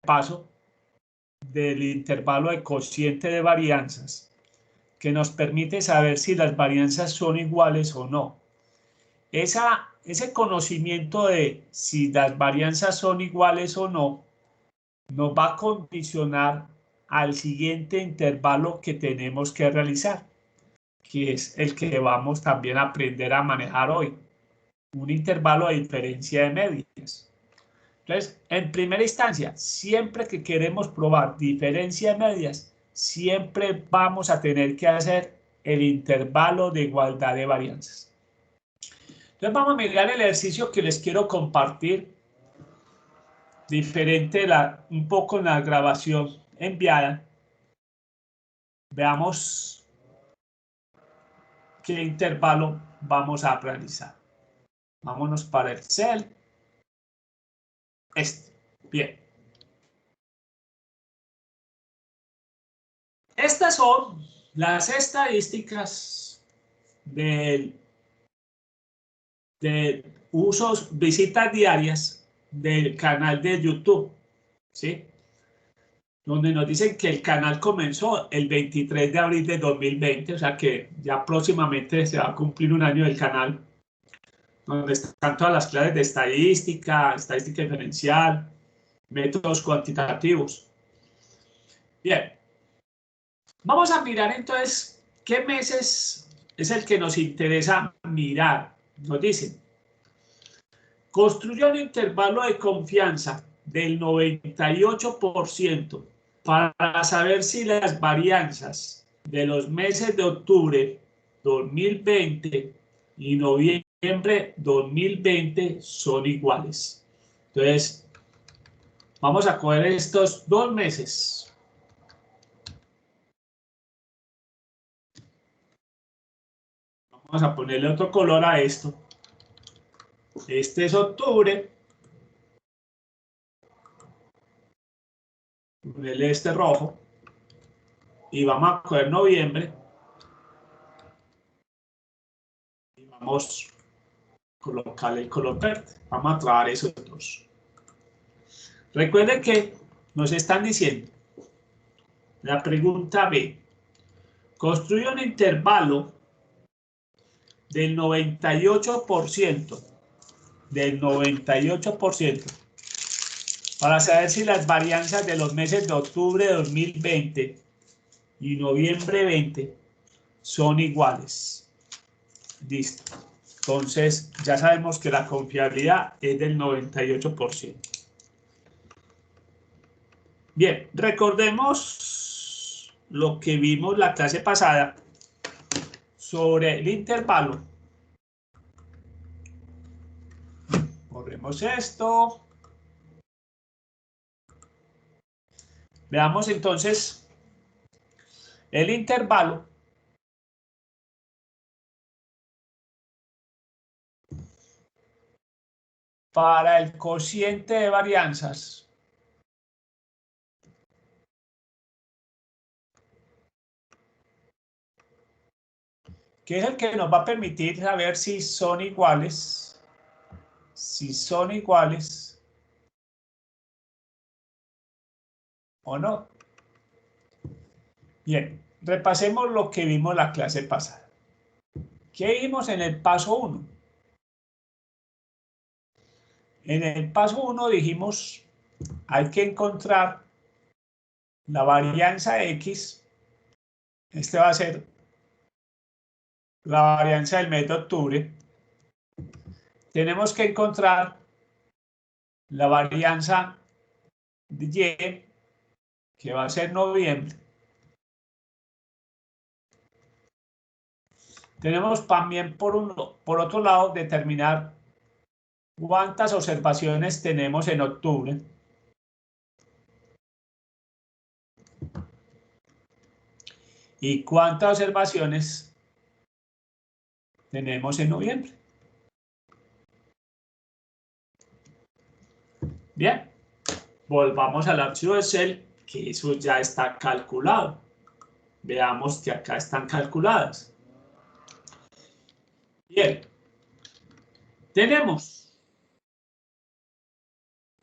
repaso del intervalo de cociente de varianzas, que nos permite saber si las varianzas son iguales o no. Ese conocimiento de si las varianzas son iguales o no nos va a condicionar al siguiente intervalo que tenemos que realizar, que es el que vamos también a aprender a manejar hoy, un intervalo de diferencia de medias. Entonces, en primera instancia, siempre que queremos probar diferencia de medias, siempre vamos a tener que hacer el intervalo de igualdad de varianzas. Entonces, vamos a mirar el ejercicio que les quiero compartir, diferente un poco en la grabación enviada. Veamos qué intervalo vamos a realizar. Vámonos para el cel. Bien. Estas son las estadísticas de usos, visitas diarias del canal de YouTube, ¿sí? Donde nos dicen que el canal comenzó el 23 de abril de 2020, o sea que ya próximamente se va a cumplir un año del canal, donde están todas las clases de estadística, estadística diferencial, métodos cuantitativos. Bien, vamos a mirar entonces qué meses es el que nos interesa mirar. Nos dicen, construye un intervalo de confianza del 98% para saber si las varianzas de los meses de octubre 2020 y noviembre 2020 son iguales. Entonces, vamos a coger estos 2 meses. Vamos a ponerle otro color a esto. Este es octubre. Ponerle este rojo. Y vamos a coger noviembre. Y vamos a colocarle el color verde. Vamos a trabajar esos dos. Recuerden que nos están diciendo, la pregunta B, construye un intervalo del 98%, para saber si las varianzas de los meses de octubre de 2020 y noviembre 20 son iguales. Listo. Entonces, ya sabemos que la confiabilidad es del 98%. Bien, recordemos lo que vimos la clase pasada sobre el intervalo. Borremos esto. Veamos entonces el intervalo para el cociente de varianzas que es el que nos va a permitir saber si son iguales, o no. Bien, repasemos lo que vimos la clase pasada. ¿Qué vimos en el paso 1? En el paso 1 dijimos, hay que encontrar la varianza X. Este va a ser la varianza del mes de octubre. Tenemos que encontrar la varianza de Y, que va a ser noviembre. Tenemos también por otro lado determinar cuántas observaciones tenemos en octubre. Y cuántas observaciones tenemos en noviembre. Bien, volvamos al archivo Excel, que eso ya está calculado. Veamos que acá están calculadas. Bien, tenemos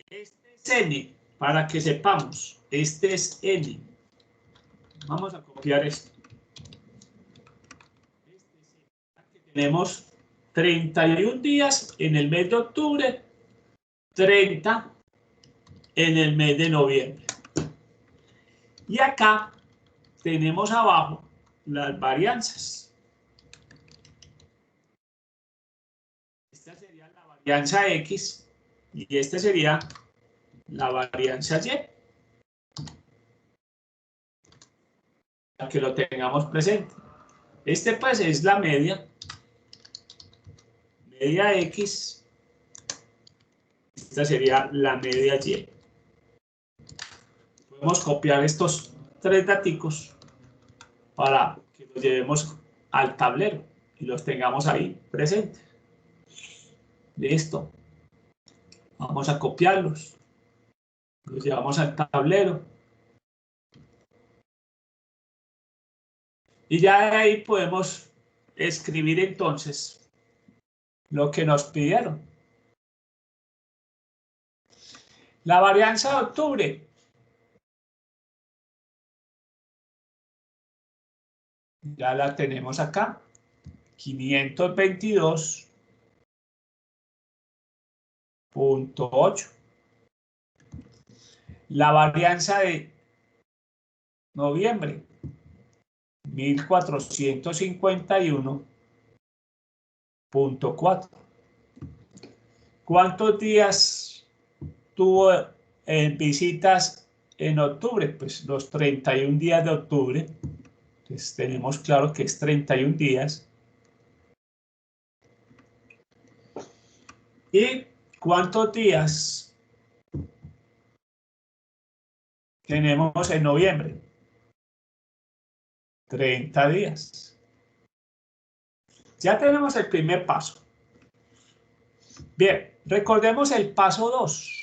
este es N, para que sepamos, este es N. Vamos a copiar esto. Tenemos 31 días en el mes de octubre, 30 en el mes de noviembre. Y acá tenemos abajo las varianzas. Esta sería la varianza X y esta sería la varianza Y. Para que lo tengamos presente. Este pues es la media X. Esta sería la media Y. Podemos copiar estos tres daticos para que los llevemos al tablero y los tengamos ahí presentes. Listo. Vamos a copiarlos. Los llevamos al tablero. Y ya de ahí podemos escribir entonces lo que nos pidieron. La varianza de octubre. Ya la tenemos acá. 522.8. La varianza de noviembre. 1451.4. ¿Cuántos días tuvo visitas en octubre? Pues los 31 días de octubre. Entonces tenemos claro que es 31 días. ¿Y cuántos días tenemos en noviembre? 30 días. Ya tenemos el primer paso. Bien, recordemos el paso 2.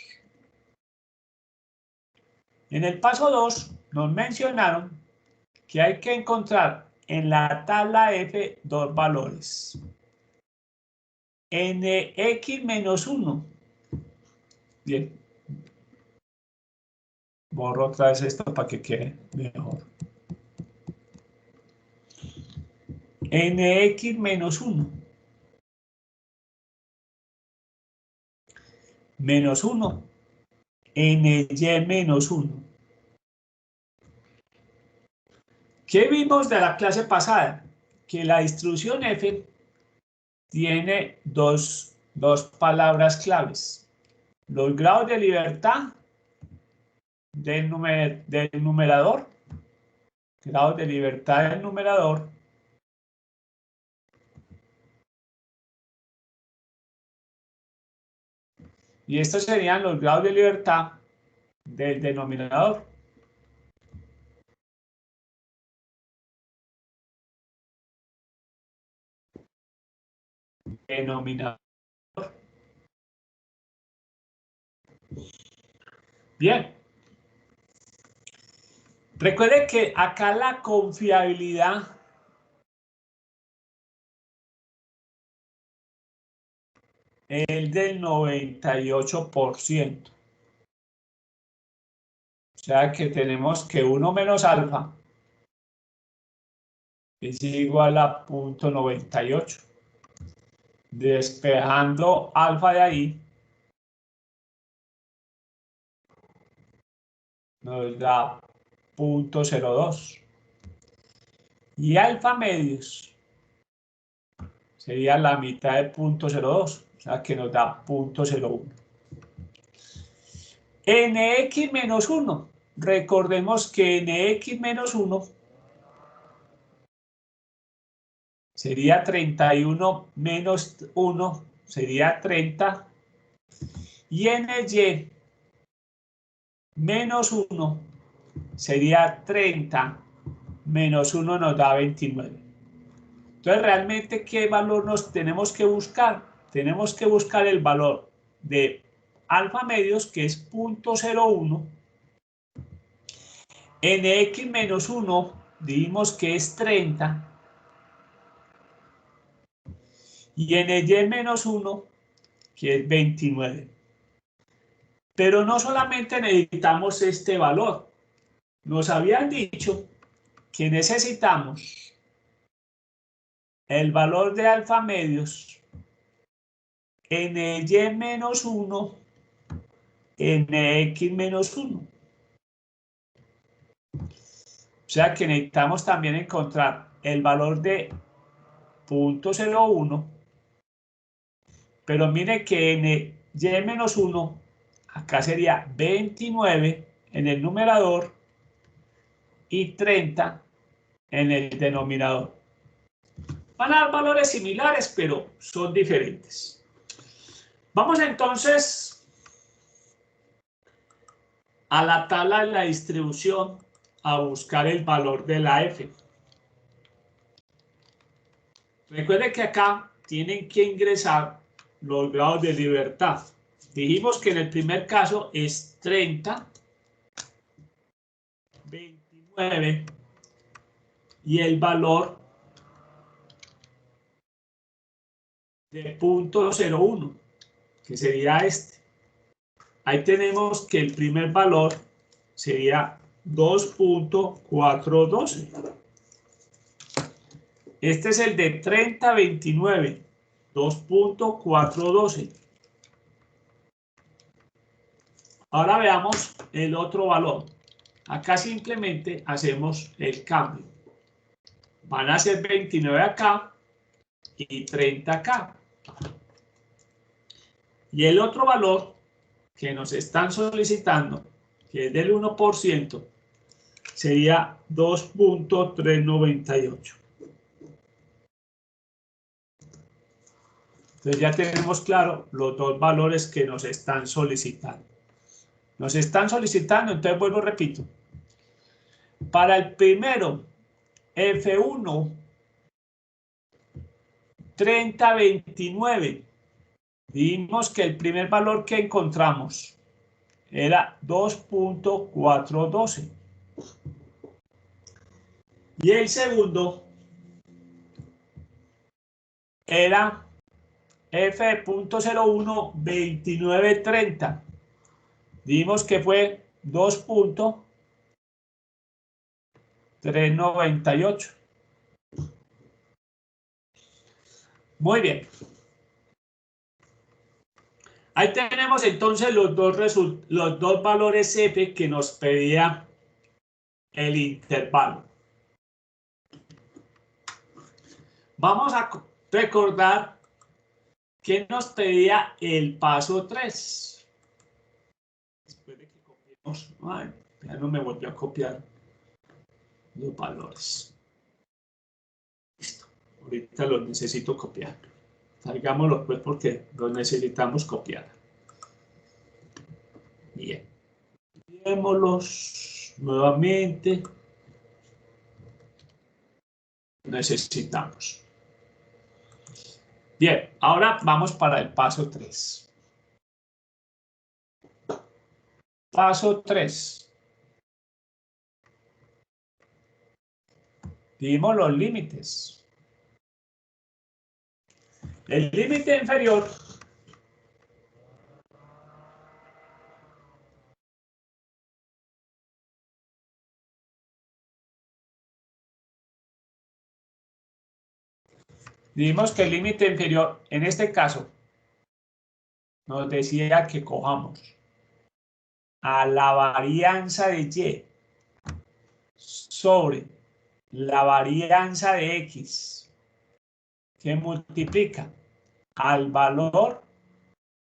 En el paso 2 nos mencionaron que hay que encontrar en la tabla F dos valores. Nx menos 1. Bien. Borro otra vez esto para que quede mejor. Nx menos 1. Menos 1. Ny menos 1. ¿Qué vimos de la clase pasada? Que la distribución F tiene dos palabras claves. Los grados de libertad del numerador. Grados de libertad del numerador. Y estos serían los grados de libertad del denominador. Denominador. Bien. Recuerde que acá la confiabilidad es del 98%. O sea que tenemos que 1 menos alfa es igual a 0.98. Despejando alfa de ahí, nos da 0.02. Y alfa medios sería la mitad de 0.02, o sea que nos da 0.01. Nx menos 1. Recordemos que Nx menos 1 sería 31 menos 1, sería 30. Y Ny menos 1 sería 30 menos 1 nos da 29. Entonces, realmente, ¿qué valor nos tenemos que buscar? Tenemos que buscar el valor de alfa medios, que es 0.01. Nx menos 1, dijimos que es 30. Y Ny menos 1, que es 29. Pero no solamente necesitamos este valor. Nos habían dicho que necesitamos el valor de alfa medios en y menos 1 en x menos 1. O sea que necesitamos también encontrar el valor de 0.01, pero mire que en y menos 1, acá sería 29 en el numerador y 30 en el denominador. Van a dar valores similares, pero son diferentes. Vamos entonces a la tabla de la distribución a buscar el valor de la f. Recuerden que acá tienen que ingresar los grados de libertad. Dijimos que en el primer caso es 30, 29 y el valor de 0.01, que sería este. Ahí tenemos que el primer valor sería 2.412. Este es el de 30, 29, 2.412. Ahora veamos el otro valor. Acá simplemente hacemos el cambio. Van a ser 29 acá y 30 acá. Y el otro valor que nos están solicitando, que es del 1%, sería 2.398. Entonces ya tenemos claro los dos valores que nos están solicitando. Nos están solicitando, entonces vuelvo, repito. Para el primero, F1, 30, 29. Vimos que el primer valor que encontramos era 2.412. Y el segundo era F.01, 2930. Vimos que fue 2.398. Muy bien. Ahí tenemos entonces los dos valores F que nos pedía el intervalo. Vamos a recordar que nos pedía el paso 3. Después de que copiemos, ay, ya no me volvió a copiar los valores. Listo. Ahorita los necesito copiar. Salgámoslos pues porque los necesitamos copiar. Bien. Copiémoslos nuevamente. Necesitamos. Bien, ahora vamos para el paso 3. Paso 3. Dimos los límites. El límite inferior dijimos que el límite inferior, en este caso, nos decía que cojamos a la varianza de y sobre la varianza de x, que multiplica al valor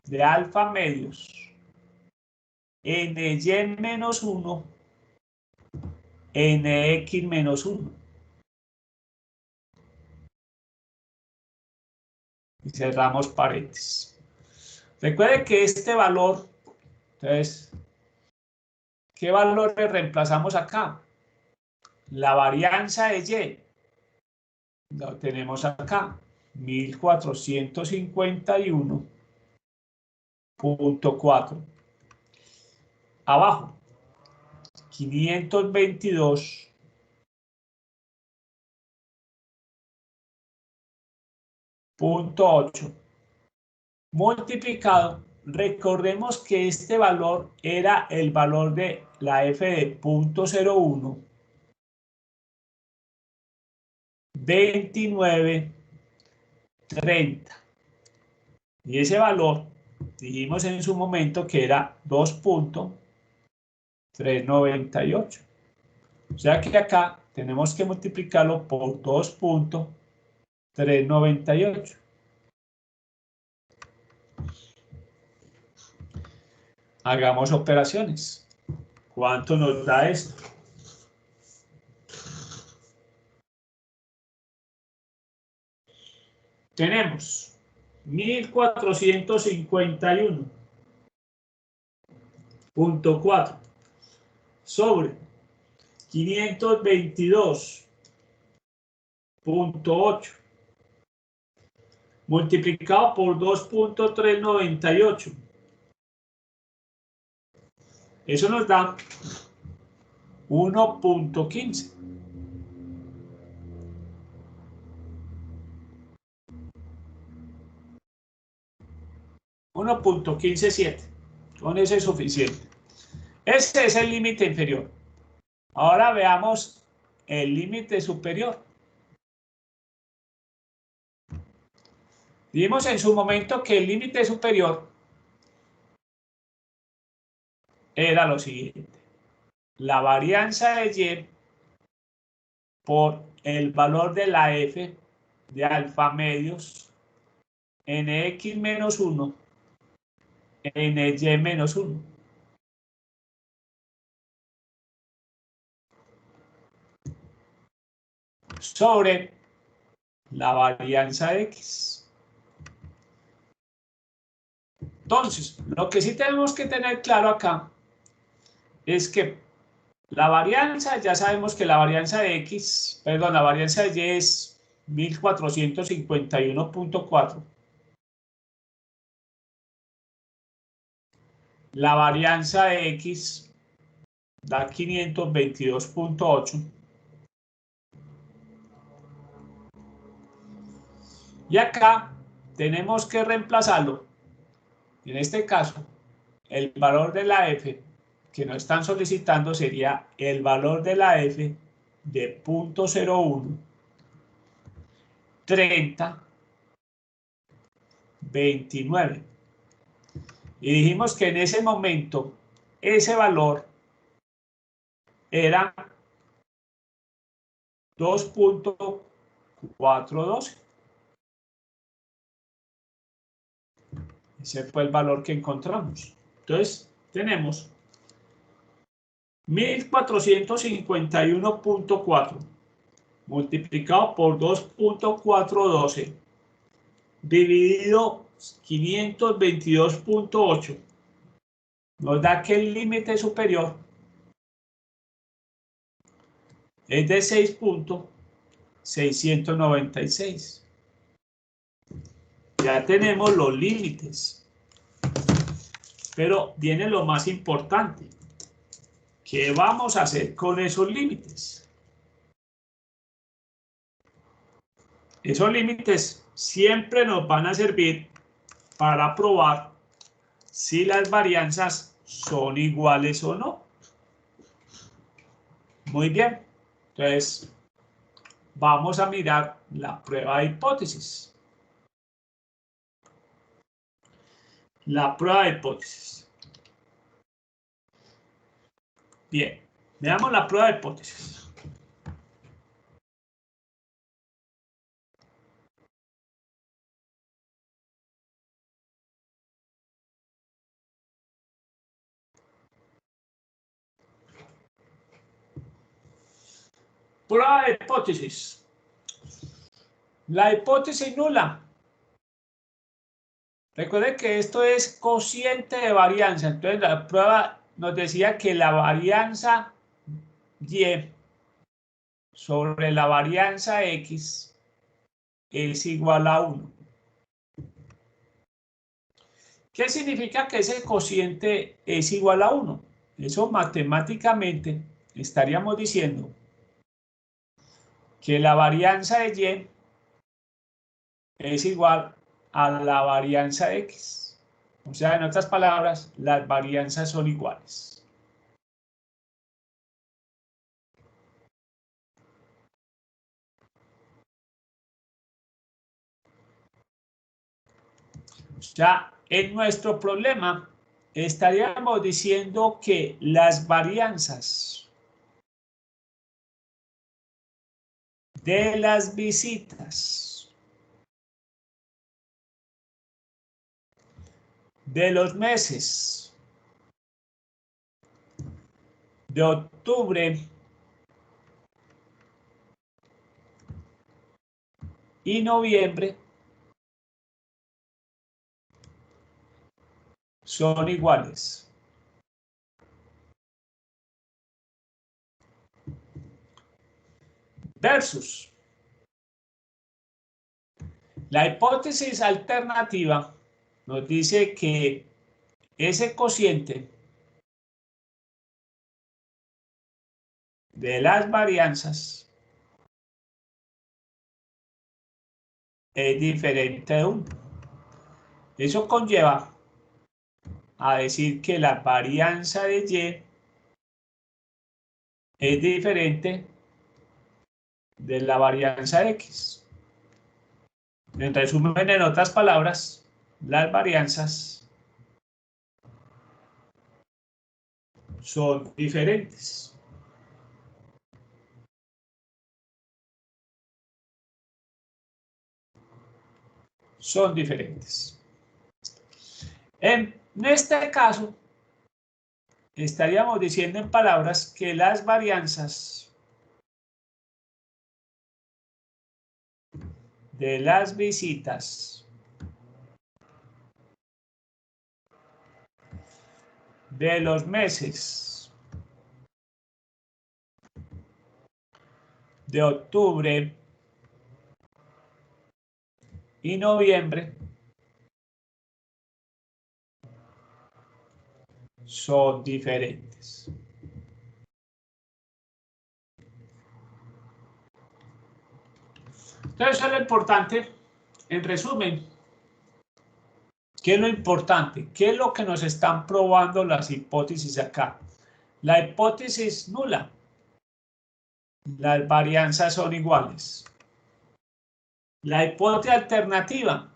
de alfa medios en y menos 1 en x menos 1. Y cerramos paréntesis. Recuerde que este valor, entonces, ¿qué valores reemplazamos acá? La varianza de y, lo tenemos acá, 1451.4. Abajo, 522.8 multiplicado recordemos que este valor era el valor de la f de 0.01, 29, 30. Y ese valor, dijimos en su momento que era 2.398. O sea que acá tenemos que multiplicarlo por 2.398. Hagamos operaciones. ¿Cuánto nos da esto? Tenemos 1451.4 sobre 522.8 multiplicado por 2.398. Eso nos da 1.15. 1.157. Con eso es suficiente. Ese es el límite inferior. Ahora veamos el límite superior. Vimos en su momento que el límite superior era lo siguiente. La varianza de y por el valor de la f de alfa medios nx menos 1 ny menos 1. Sobre la varianza de x. Entonces, lo que sí tenemos que tener claro acá es que la varianza, ya sabemos que la varianza de x, perdón, la varianza de y es 1451.4. La varianza de x da 522.8. Y acá tenemos que reemplazarlo. En este caso, el valor de la f que nos están solicitando sería el valor de la f de 0.01, 30, 29. Y dijimos que en ese momento ese valor era 2.412. Ese fue el valor que encontramos. Entonces, tenemos 1451.4 multiplicado por 2.412 dividido 522.8 nos da que el límite superior es de 6.696. Ya tenemos los límites, pero viene lo más importante. ¿Qué vamos a hacer con esos límites? Esos límites siempre nos van a servir para probar si las varianzas son iguales o no. Muy bien. Entonces, vamos a mirar la prueba de hipótesis. La prueba de hipótesis. Bien, veamos la prueba de hipótesis. Prueba de hipótesis. La hipótesis nula. Recuerden que esto es cociente de varianza. Entonces la prueba nos decía que la varianza y sobre la varianza x es igual a 1. ¿Qué significa que ese cociente es igual a 1? Eso matemáticamente estaríamos diciendo que la varianza de y es igual a la varianza de x. O sea, en otras palabras, las varianzas son iguales. O sea, en nuestro problema estaríamos diciendo que las varianzas de las visitas de los meses de octubre y noviembre son iguales. Versus la hipótesis alternativa nos dice que ese cociente de las varianzas es diferente de 1. Eso conlleva a decir que la varianza de Y es diferente de la varianza de X. En resumen, en otras palabras, las varianzas son diferentes. Son diferentes. En este caso, estaríamos diciendo en palabras que las varianzas de las visitas de los meses de octubre y noviembre son diferentes. Entonces, eso es lo importante. En resumen, ¿qué es lo importante? ¿Qué es lo que nos están probando las hipótesis acá? La hipótesis nula. Las varianzas son iguales. La hipótesis alternativa.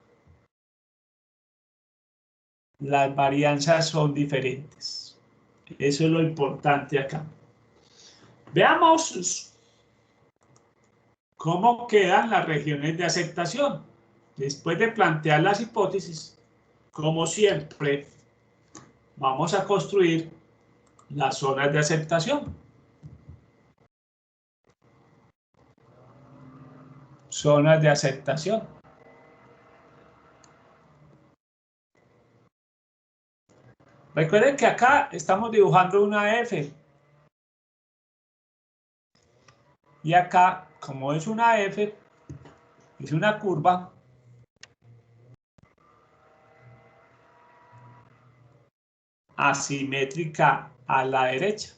Las varianzas son diferentes. Eso es lo importante acá. Veamos cómo quedan las regiones de aceptación. Después de plantear las hipótesis, como siempre, vamos a construir las zonas de aceptación. Zonas de aceptación. Recuerden que acá estamos dibujando una F. Y acá, como es una F, es una curva asimétrica a la derecha.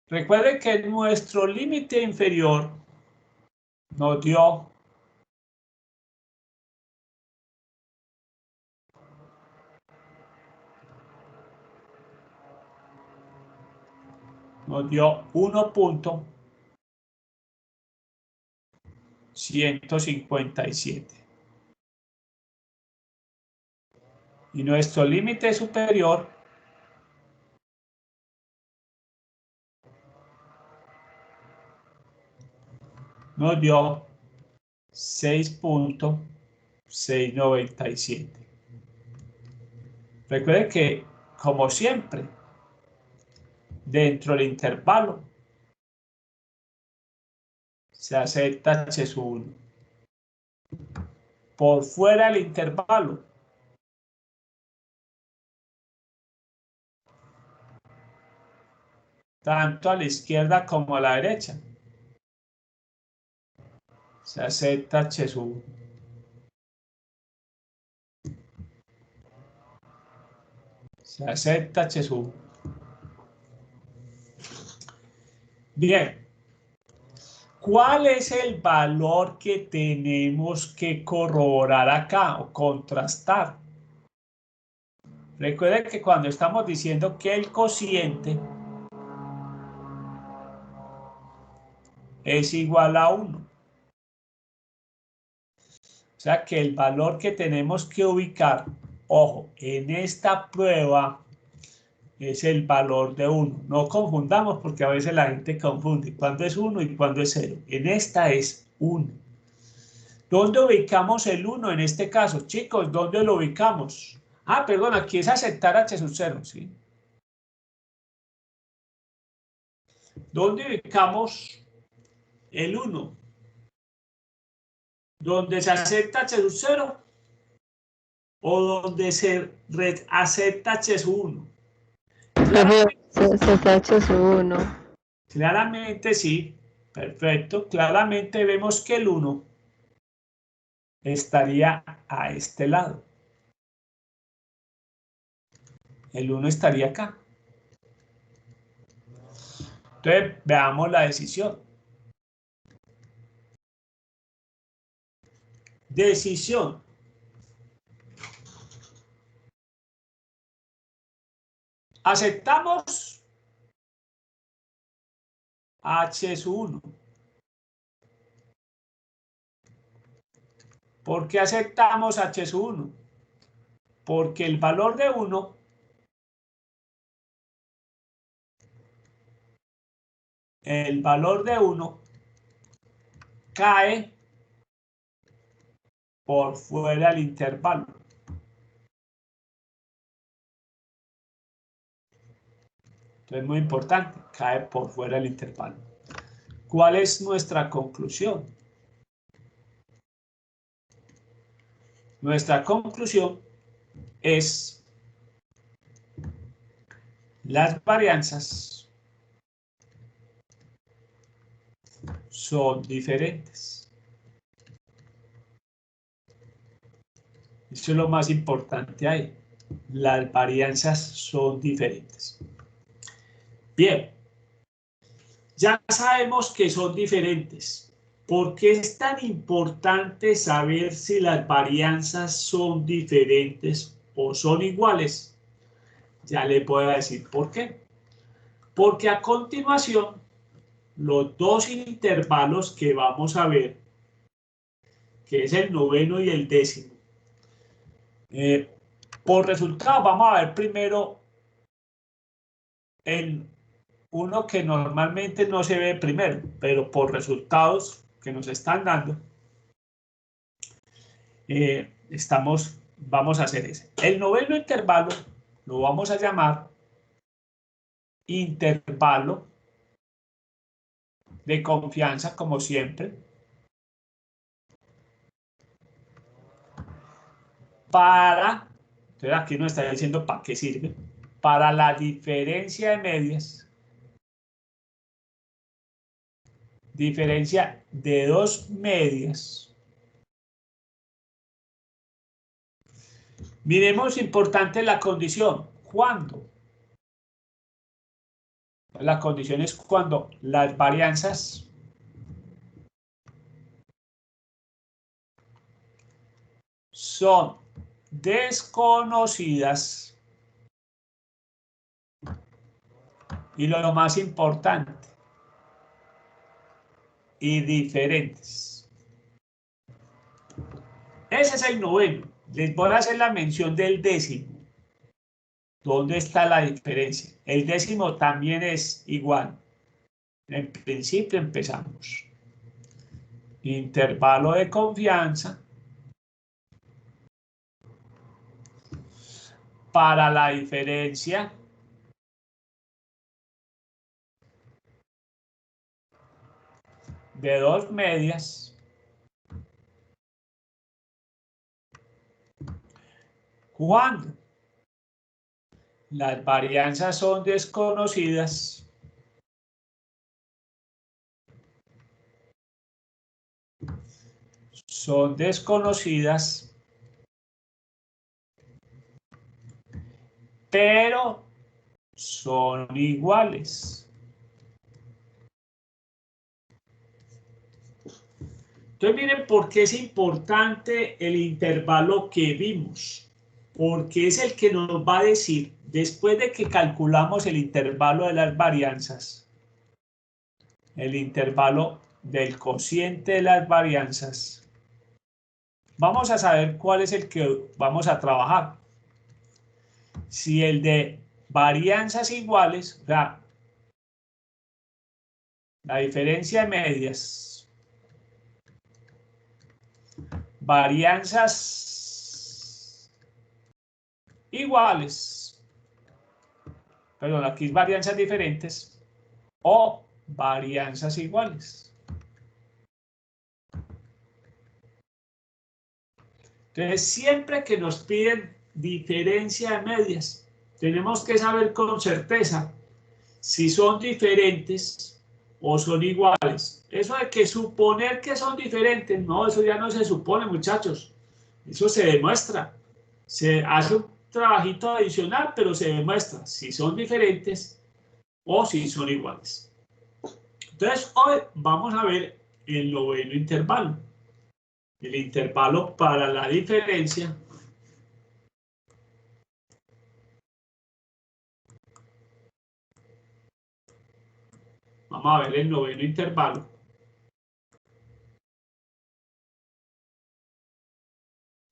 Recuerden que nuestro límite inferior nos dio nos dio 1.157. Y nuestro límite superior nos dio 6.697. Recuerden que, como siempre, dentro del intervalo se acepta H1. Por fuera del intervalo tanto a la izquierda como a la derecha se acepta H1. Se acepta H1. Bien. ¿Cuál es el valor que tenemos que corroborar acá o contrastar? Recuerden que cuando estamos diciendo que el cociente es igual a 1. O sea que el valor que tenemos que ubicar, ojo, en esta prueba es el valor de 1. No confundamos porque a veces la gente confunde cuándo es 1 y cuándo es 0. En esta es 1. ¿Dónde ubicamos el 1 en este caso? Chicos, ¿dónde lo ubicamos? Ah, perdón, aquí es aceptar h sub 0, ¿sí? ¿Dónde ubicamos el 1? ¿Donde se acepta h sub 0 o donde se acepta h sub 1? Se está h sub 1. Claramente sí, perfecto. Claramente vemos que el 1 estaría a este lado. El 1 estaría acá. Entonces, veamos la decisión. Decisión. Aceptamos h sub 1. ¿Por qué aceptamos h sub 1? Porque el valor de 1 cae por fuera del intervalo. Entonces, muy importante, cae por fuera del intervalo. ¿Cuál es nuestra conclusión? Nuestra conclusión es las varianzas son diferentes. Eso es lo más importante ahí. Las varianzas son diferentes. Bien, ya sabemos que son diferentes. ¿Por qué es tan importante saber si las varianzas son diferentes o son iguales? Ya les voy a decir por qué. Porque a continuación, los dos intervalos que vamos a ver, que es el noveno y el décimo, por resultado vamos a ver primero el uno que normalmente no se ve primero, pero por resultados que nos están dando, vamos a hacer ese. El noveno intervalo lo vamos a llamar intervalo de confianza, como siempre, para, entonces aquí nos está diciendo para qué sirve, para la diferencia de medias, diferencia de dos medias. Miremos importante la condición. ¿Cuándo? La condición es cuando las varianzas son desconocidas y lo más importante, y diferentes. Ese es el noveno. Les voy a hacer la mención del décimo. ¿Dónde está la diferencia? El décimo también es igual. En principio empezamos. Intervalo de confianza para la diferencia de dos medias cuando las varianzas son desconocidas pero son iguales. Entonces miren por qué es importante el intervalo que vimos. porque es el que nos va a decir, después de que calculamos el intervalo de las varianzas, el intervalo del cociente de las varianzas, vamos a saber cuál es el que vamos a trabajar. Si el de varianzas iguales, o sea, la diferencia de medias, varianzas iguales, perdón, aquí es varianzas diferentes, o varianzas iguales. Entonces, siempre que nos piden diferencia de medias, tenemos que saber con certeza si son diferentes o son iguales. Eso de que suponer que son diferentes, no, eso ya no se supone, muchachos. Eso se demuestra. Se hace un trabajito adicional, pero se demuestra si son diferentes o si son iguales. Entonces, hoy vamos a ver el noveno intervalo. El intervalo para la diferencia vamos a ver el noveno intervalo.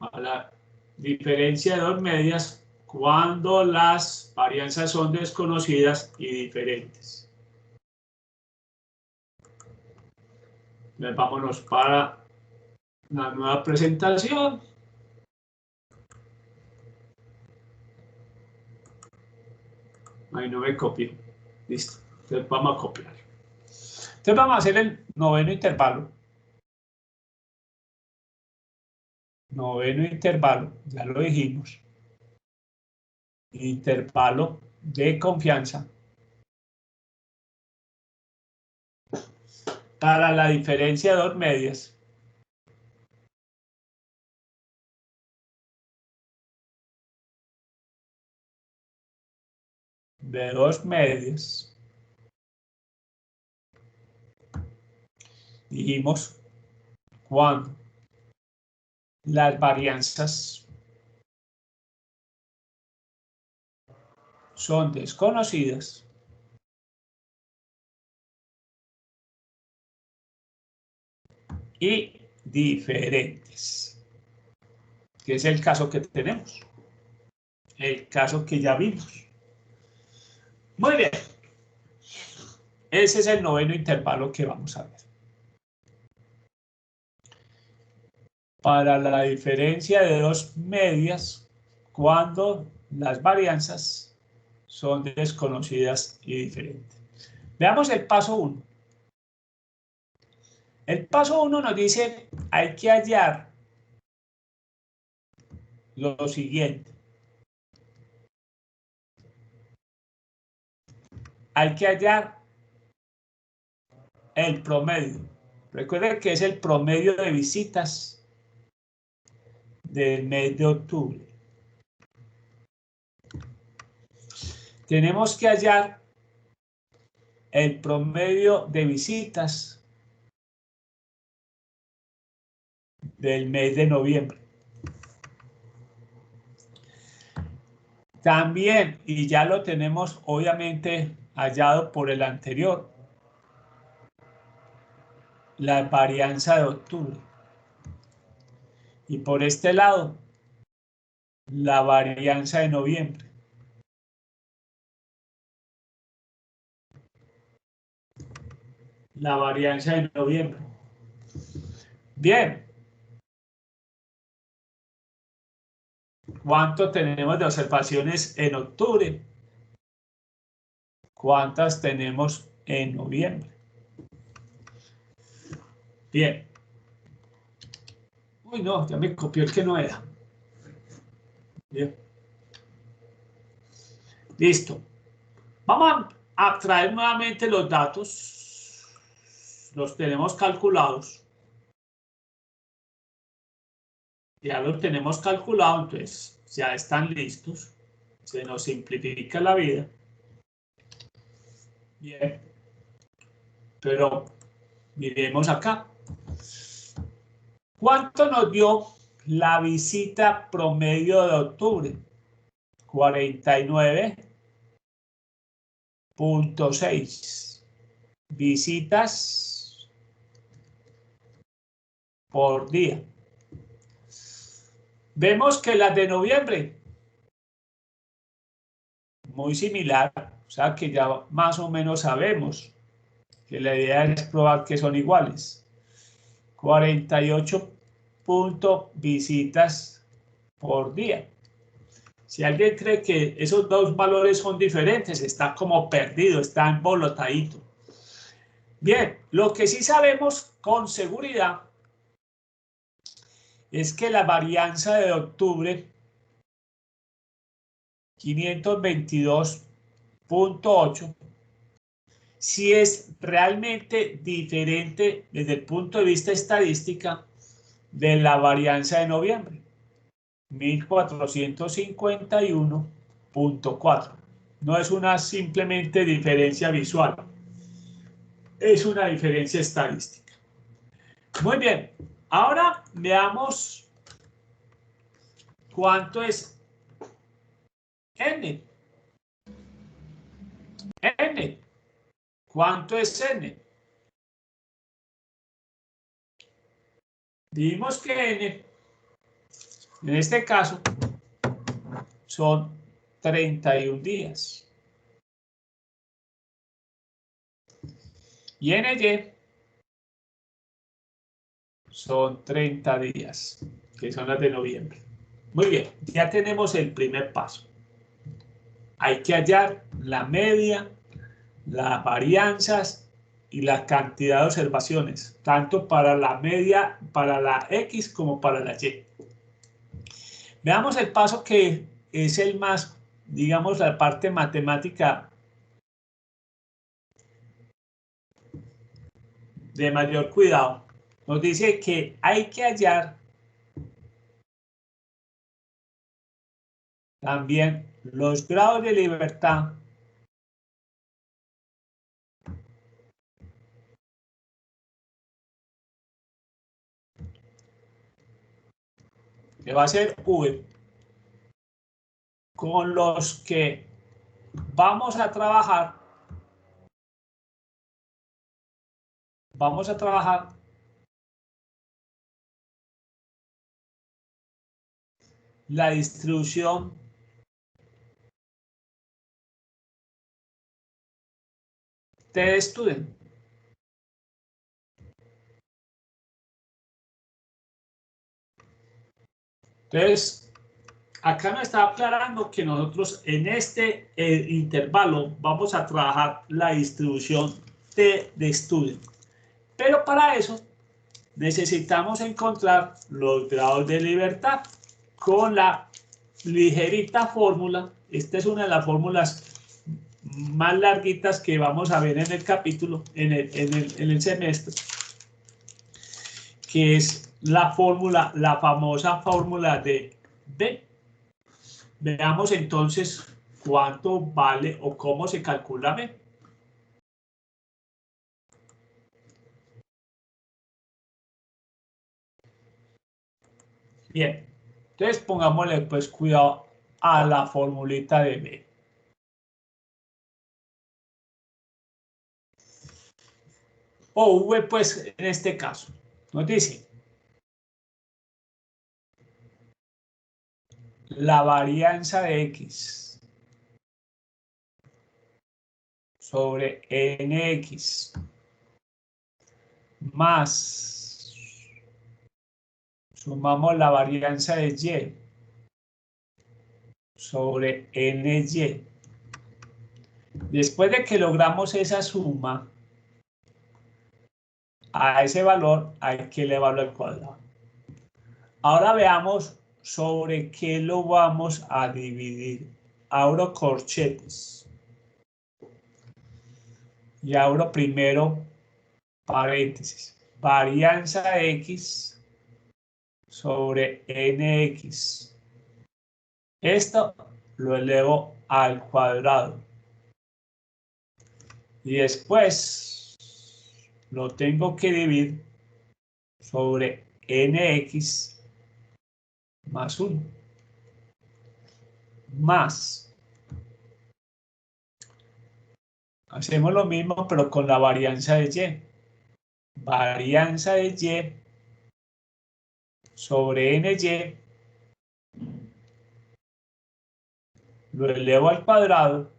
A la diferencia de dos medias cuando las varianzas son desconocidas y diferentes. Entonces, vámonos para la nueva presentación. Ahí no me copio. Listo. Entonces vamos a copiar. Entonces vamos a hacer el noveno intervalo. Noveno intervalo, ya lo dijimos. Intervalo de confianza para la diferencia de dos medias. De dos medias. Dijimos cuando las varianzas son desconocidas y diferentes, que es el caso que tenemos, el caso que ya vimos. Muy bien, ese es el noveno intervalo que vamos a ver. Para la diferencia de dos medias, cuando las varianzas son desconocidas y diferentes. Veamos el paso 1. El paso 1 nos dice, hay que hallar lo siguiente. Hay que hallar el promedio. Recuerden que es el promedio de visitas del mes de octubre. Tenemos que hallar el promedio de visitas del mes de noviembre. También, y ya lo tenemos obviamente hallado por el anterior, la varianza de octubre. Y por este lado, la varianza de noviembre. La varianza de noviembre. Bien. ¿Cuánto tenemos de observaciones en octubre? ¿Cuántas tenemos en noviembre? Bien. Uy, no, ya me copió el que no era. Bien. Listo. Vamos a traer nuevamente los datos. Los tenemos calculados. Ya los tenemos calculados, entonces ya están listos. Se nos simplifica la vida. Bien. Pero miremos acá. ¿Cuánto nos dio la visita promedio de octubre, 49.6 visitas por día. Vemos que las de noviembre, muy similar, o sea que ya más o menos sabemos que la idea es probar que son iguales. 48 visitas por día. Si alguien cree que esos dos valores son diferentes, está como perdido, está embolotadito. Bien, lo que sí sabemos con seguridad es que la varianza de octubre, 522.8, sí es realmente diferente desde el punto de vista estadística de la varianza de noviembre, 1451.4. No es una simplemente diferencia visual, es una diferencia estadística. Muy bien, ahora veamos cuánto es n. N. ¿Cuánto es n? Vimos que n, en este caso, son 31 días. Y ny son 30 días, que son las de noviembre. Muy bien, ya tenemos el primer paso. Hay que hallar la media, las varianzas y la cantidad de observaciones, tanto para la media, para la X como para la Y. Veamos el paso que es el más, digamos, la parte matemática de mayor cuidado. Nos dice que hay que hallar también los grados de libertad que va a ser V, con los que vamos a trabajar la distribución T-Student. Entonces, acá nos está aclarando que nosotros en este intervalo vamos a trabajar la distribución T de Student. Pero para eso necesitamos encontrar los grados de libertad con la ligerita fórmula. Esta es una de las fórmulas más larguitas que vamos a ver en el capítulo, en el semestre, que es la fórmula, la famosa fórmula de B. Veamos entonces cuánto vale o cómo se calcula B. Bien, entonces pongámosle pues cuidado a la formulita de B. O V pues en este caso, nos dice la varianza de X sobre NX más, sumamos la varianza de Y sobre NY. Después de que logramos esa suma, a ese valor hay que elevarlo al cuadrado. Ahora veamos sobre qué lo vamos a dividir. Abro corchetes. Y abro primero paréntesis. Varianza X sobre NX. Esto lo elevo al cuadrado. Y después lo tengo que dividir sobre NX más 1. Más. Hacemos lo mismo, pero con la varianza de y. Varianza de y sobre ny. Lo elevo al cuadrado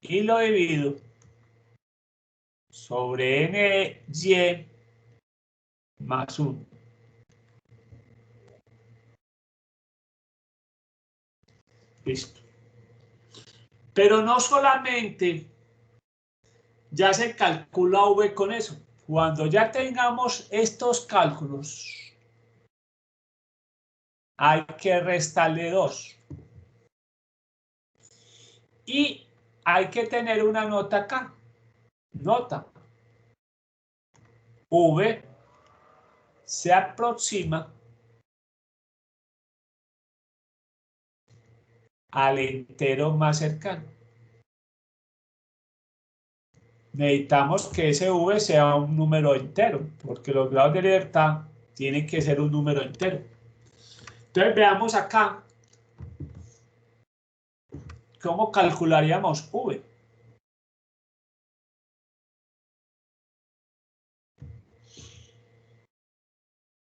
y lo divido sobre ny más 1. Listo. Pero no solamente ya se calcula v con eso. Cuando ya tengamos estos cálculos, hay que restarle 2. Y hay que tener una nota acá. Nota. V se aproxima al entero más cercano. Necesitamos que ese v sea un número entero, porque los grados de libertad tienen que ser un número entero. Entonces veamos acá cómo calcularíamos v.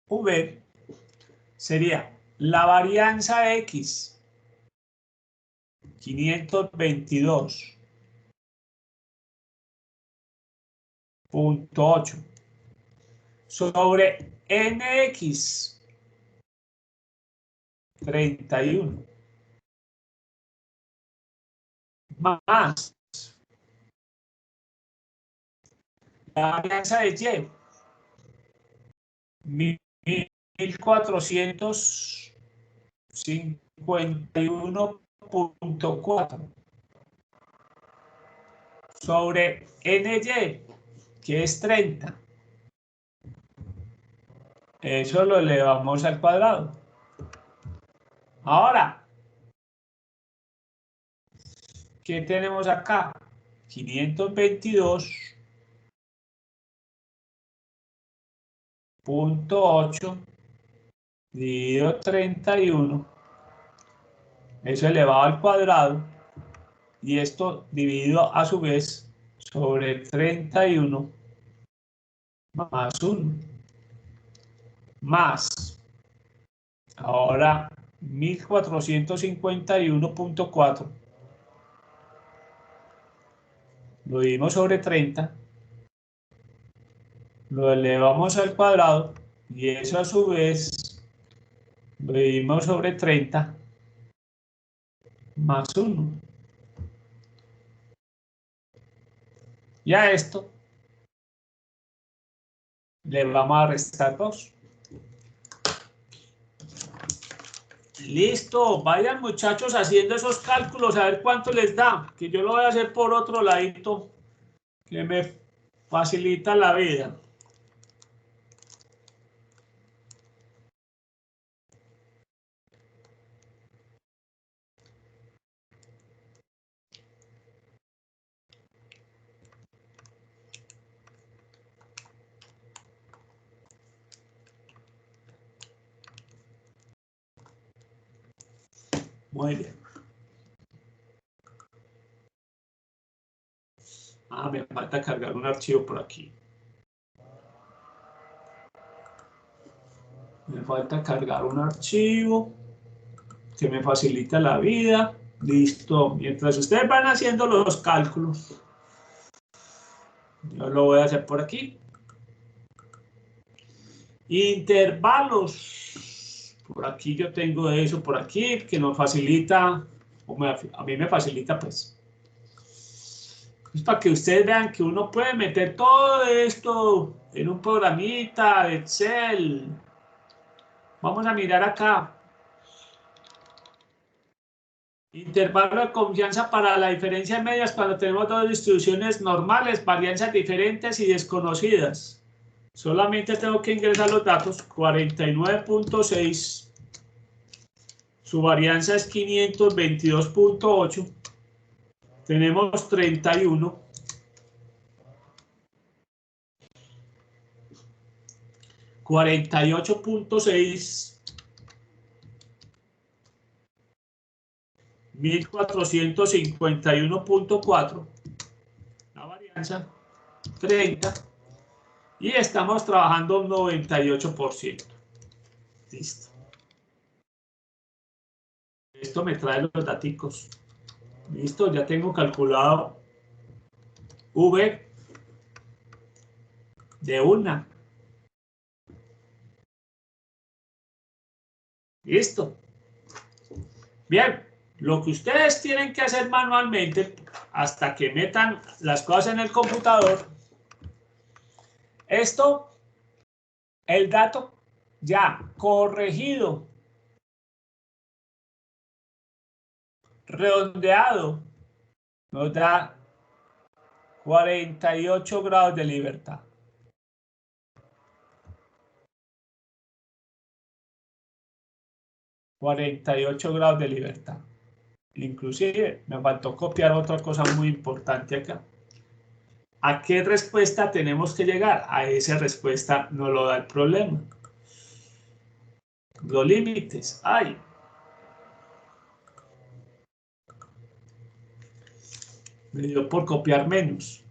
V sería la varianza de x, 522.8 sobre nx, 31, más la varianza de y, 1451.4 sobre ny, que es 30. Eso lo elevamos al cuadrado. Ahora, ¿qué tenemos acá? 522.8 dividido 31. Eso elevado al cuadrado. Y esto dividido a su vez sobre 31 más 1. Más. Ahora 1451.4 lo dividimos sobre 30, lo elevamos al cuadrado y eso a su vez lo dividimos sobre 30 más 1. Y a esto le vamos a restar 2. Listo, vayan muchachos haciendo esos cálculos a ver cuánto les da, que yo lo voy a hacer por otro ladito que me facilita la vida. Muy bien. Me falta cargar un archivo por aquí. Me falta cargar un archivo que me facilita la vida. Listo. Mientras ustedes van haciendo los cálculos, yo lo voy a hacer por aquí. Intervalos. Por aquí yo tengo eso por aquí que nos facilita, a mí me facilita pues. Es para que ustedes vean que uno puede meter todo esto en un programita de Excel. Vamos a mirar acá. Intervalo de confianza para la diferencia de medias cuando tenemos dos distribuciones normales, varianzas diferentes y desconocidas. Solamente tengo que ingresar los datos. 49.6. Su varianza es 522.8. Tenemos 31. 48.6, 1451.4, la varianza, 30, y estamos trabajando un 98%. Listo. Esto me trae los daticos. Listo, ya tengo calculado V de una. Listo. Bien, lo que ustedes tienen que hacer manualmente hasta que metan las cosas en el computador, esto, el dato ya corregido, redondeado, nos da 48 grados de libertad. ...48 grados de libertad. Inclusive me faltó copiar otra cosa muy importante acá. ¿A qué respuesta tenemos que llegar? A esa respuesta nos lo da el problema. Los límites. ¡Ay! Me dio por copiar menos.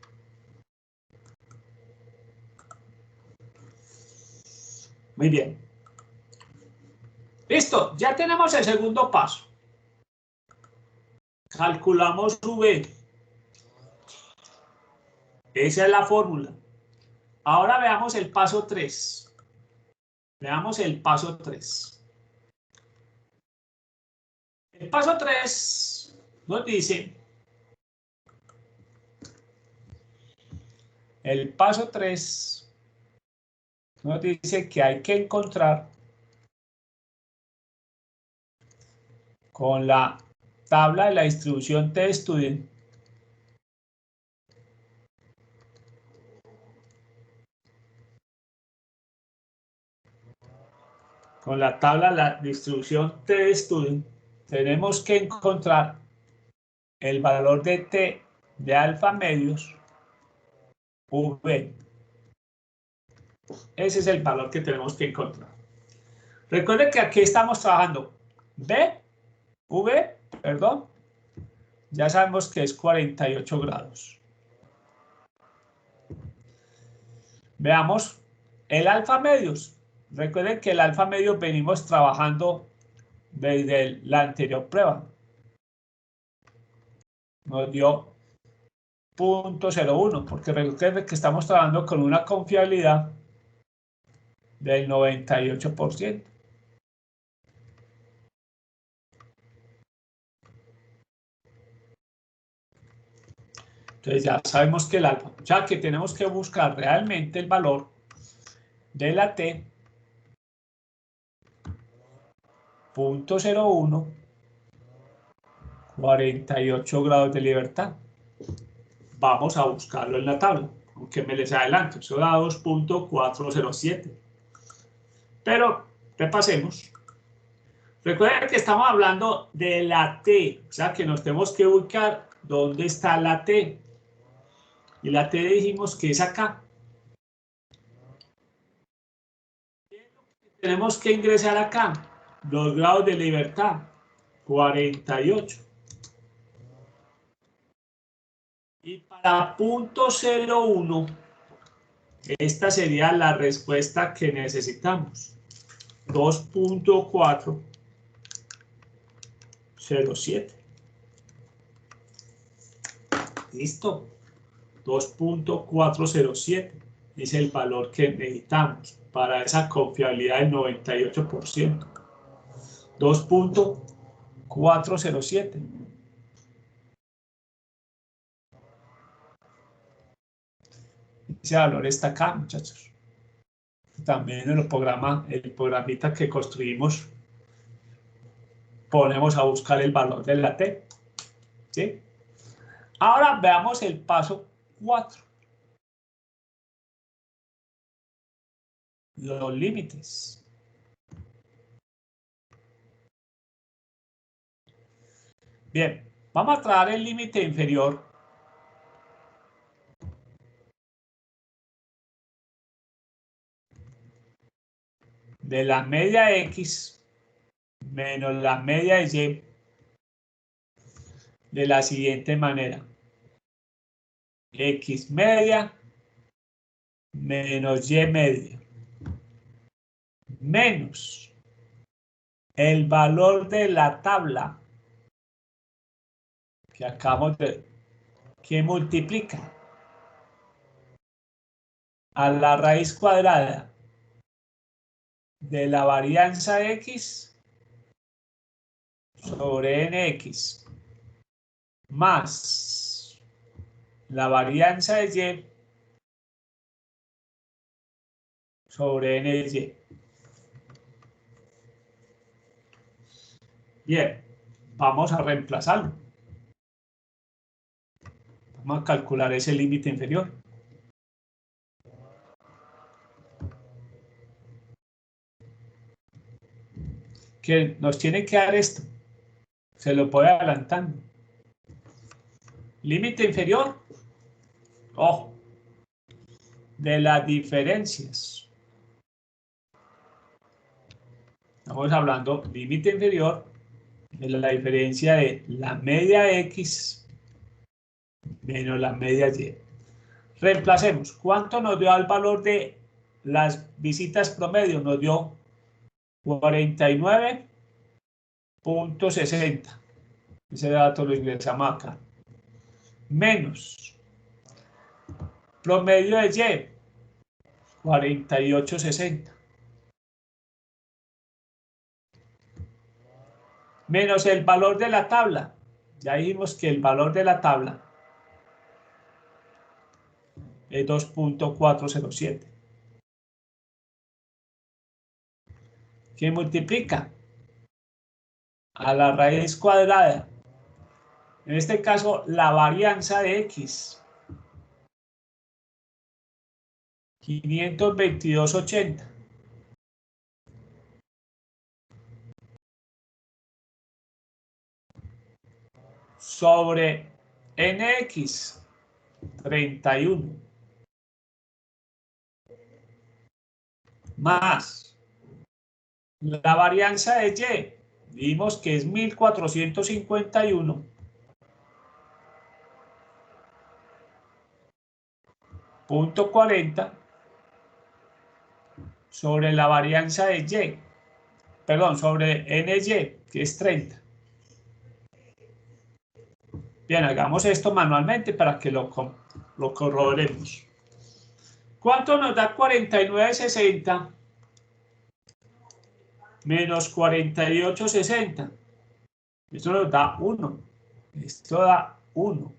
Muy bien. Listo, ya tenemos el segundo paso. Calculamos V. Esa es la fórmula. Ahora veamos el paso 3. Veamos el paso 3. El paso 3 nos dice... El paso 3 nos dice que hay que encontrar con la tabla de la distribución T-Student con la tabla de la distribución T-Student tenemos que encontrar el valor de T de alfa medios V. Ese es el valor que tenemos que encontrar. Recuerden que aquí estamos trabajando V, perdón, ya sabemos que es 48 grados. Veamos el alfa medios. Recuerden que el alfa medio venimos trabajando desde la anterior prueba. Nos dio 0.01, porque recuerden que estamos trabajando con una confiabilidad del 98%. Entonces ya sabemos que el alfa, ya que tenemos que buscar realmente el valor de la T, 0.01, 48 grados de libertad. Vamos a buscarlo en la tabla, aunque me les adelanto, eso da 2.407. Pero repasemos. Recuerden que estamos hablando de la T, o sea que nos tenemos que ubicar dónde está la T. Y la T dijimos que es acá. Tenemos que ingresar acá, los grados de libertad, 48. Y para 0.01, esta sería la respuesta que necesitamos. 2.407. Listo. 2.407 es el valor que necesitamos para esa confiabilidad del 98%. 2.407. Ese valor está acá, muchachos. También en el programita que construimos, ponemos a buscar el valor de la T. ¿Sí? Ahora veamos el paso 4. Los límites. Bien, vamos a traer el límite inferior. de la media X menos la media de Y de la siguiente manera. X media menos Y media menos el valor de la tabla que acabamos de que multiplica a la raíz cuadrada de la varianza X sobre NX más la varianza de Y sobre NY. Bien, vamos a reemplazarlo. Vamos a calcular ese límite inferior. Que nos tiene que dar esto. Se lo voy adelantando. Límite inferior. Ojo. De las diferencias. Estamos hablando límite inferior de la diferencia de la media X menos la media Y. Reemplacemos. ¿Cuánto nos dio el valor de las visitas promedio? Nos dio 49.60. Ese dato lo ingresamos acá. Menos promedio de Y, 48.60. Menos el valor de la tabla. Ya dijimos que el valor de la tabla es 2.407. ¿Qué multiplica? A la raíz cuadrada. En este caso, la varianza de X. 522.80. Sobre NX. 31. Más la varianza de Y. Vimos que es 1451.40 sobre la varianza de Y. Perdón, sobre NY, que es 30. Bien, hagamos esto manualmente para que lo corroboremos. ¿Cuánto nos da 49.60 menos 48.60? Esto nos da 1. Esto da 1.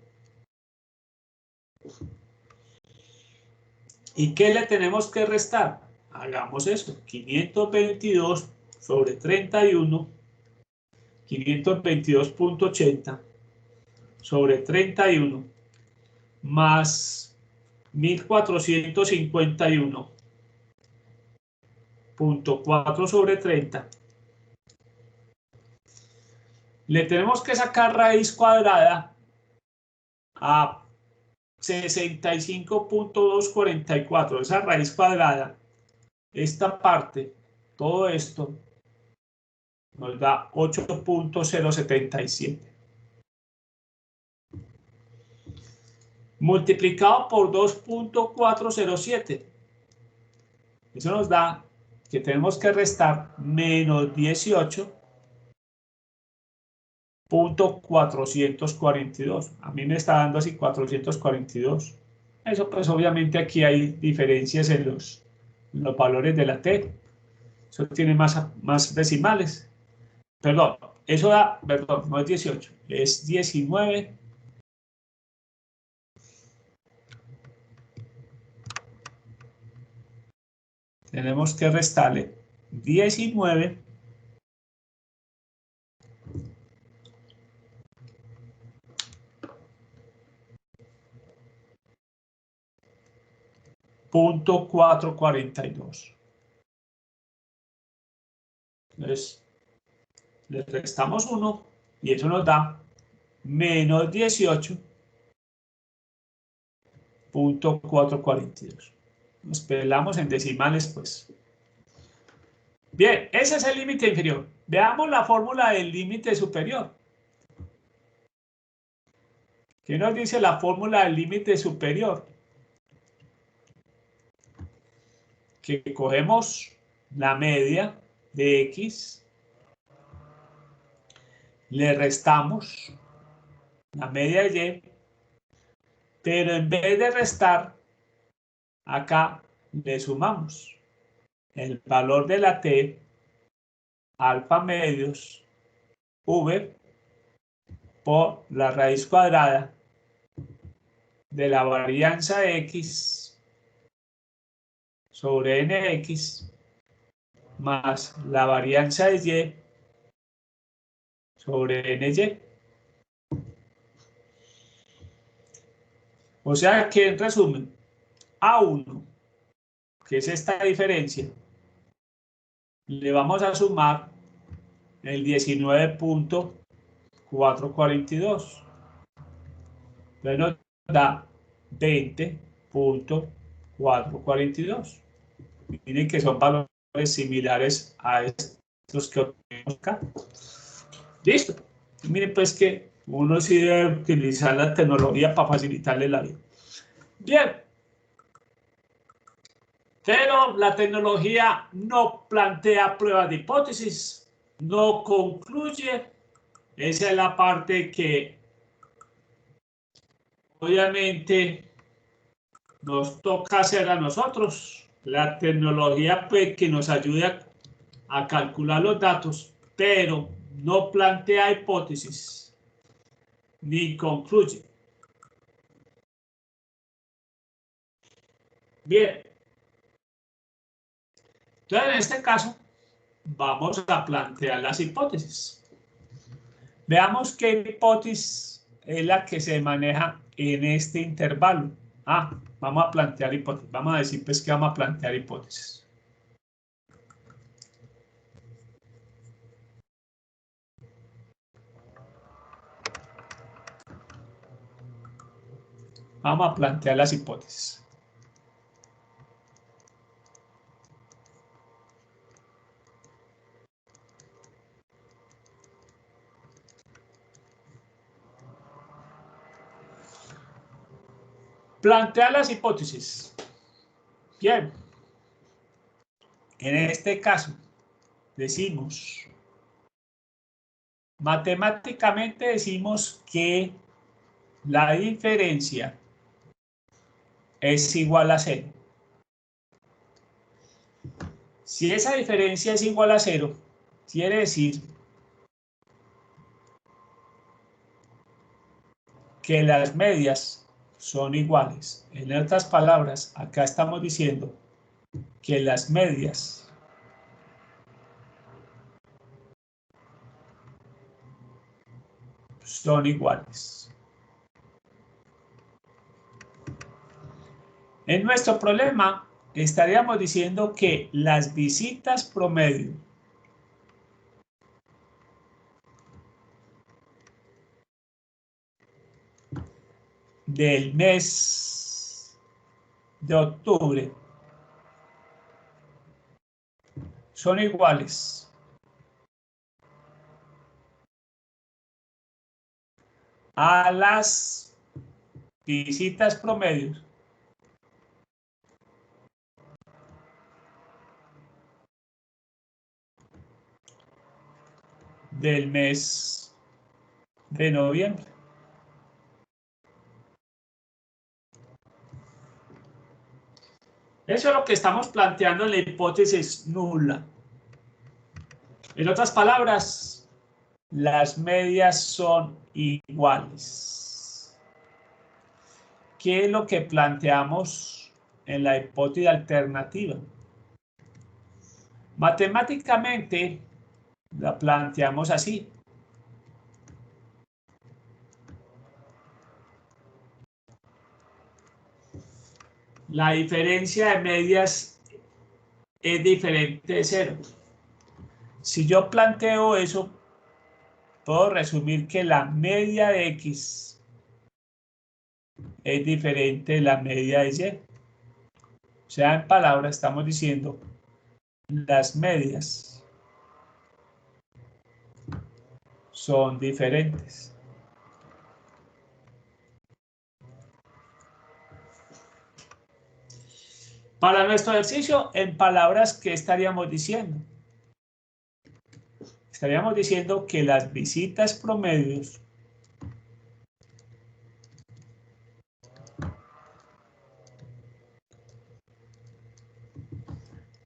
¿Y qué le tenemos que restar? Hagamos eso. 522 sobre 31. 522.80 sobre 31 más 1451.4 sobre 30. Le tenemos que sacar raíz cuadrada a 65.244. Esa raíz cuadrada, esta parte, todo esto, nos da 8.077. Multiplicado por 2.407. Eso nos da que tenemos que restar menos 18.442. A mí me está dando así 442. Eso pues obviamente aquí hay diferencias en los valores de la T. Eso tiene más decimales. Perdón, eso da, perdón, no es 18, es 19. Tenemos que restarle 19 .442. Entonces, le restamos 1 y eso nos da menos 18.442. Nos pelamos en decimales, pues. Bien, ese es el límite inferior. Veamos la fórmula del límite superior. ¿Qué nos dice la fórmula del límite superior? Que cogemos la media de X, le restamos la media de Y, pero en vez de restar, acá le sumamos el valor de la T, alfa medios, V, por la raíz cuadrada de la varianza X sobre NX más la varianza de Y sobre NY. O sea que en resumen, A1, que es esta diferencia, le vamos a sumar el 19.442. Entonces nos da 20.442. Miren que son valores similares a estos que obtenemos acá. Listo. Miren pues que uno sí debe utilizar la tecnología para facilitarle la vida. Bien. Pero la tecnología no plantea pruebas de hipótesis, no concluye. Esa es la parte que obviamente nos toca hacer a nosotros. La tecnología pues, que nos ayude a calcular los datos, pero no plantea hipótesis ni concluye. Bien. Entonces, en este caso, vamos a plantear las hipótesis. Veamos qué hipótesis es la que se maneja en este intervalo. Vamos a plantear hipótesis. Vamos a decir pues que vamos a plantear hipótesis. Vamos a plantear las hipótesis. Plantear las hipótesis. Bien. En este caso, decimos, matemáticamente decimos que la diferencia es igual a 0. Si esa diferencia es igual a 0, quiere decir que las medias son iguales. En otras palabras, acá estamos diciendo que las medias son iguales. En nuestro problema estaríamos diciendo que las visitas promedio del mes de octubre son iguales a las visitas promedios del mes de noviembre. Eso es lo que estamos planteando en la hipótesis nula. En otras palabras, las medias son iguales. ¿Qué es lo que planteamos en la hipótesis alternativa? Matemáticamente la planteamos así. La diferencia de medias es diferente de 0. Si yo planteo eso, puedo resumir que la media de X es diferente de la media de Y. O sea, en palabras estamos diciendo las medias son diferentes. Para nuestro ejercicio, en palabras, ¿qué estaríamos diciendo? Estaríamos diciendo que las visitas promedios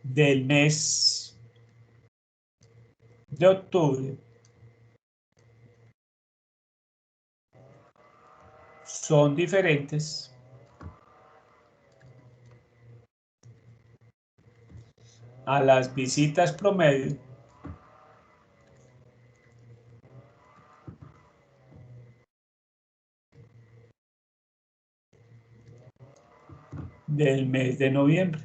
del mes de octubre son diferentes a las visitas promedio del mes de noviembre.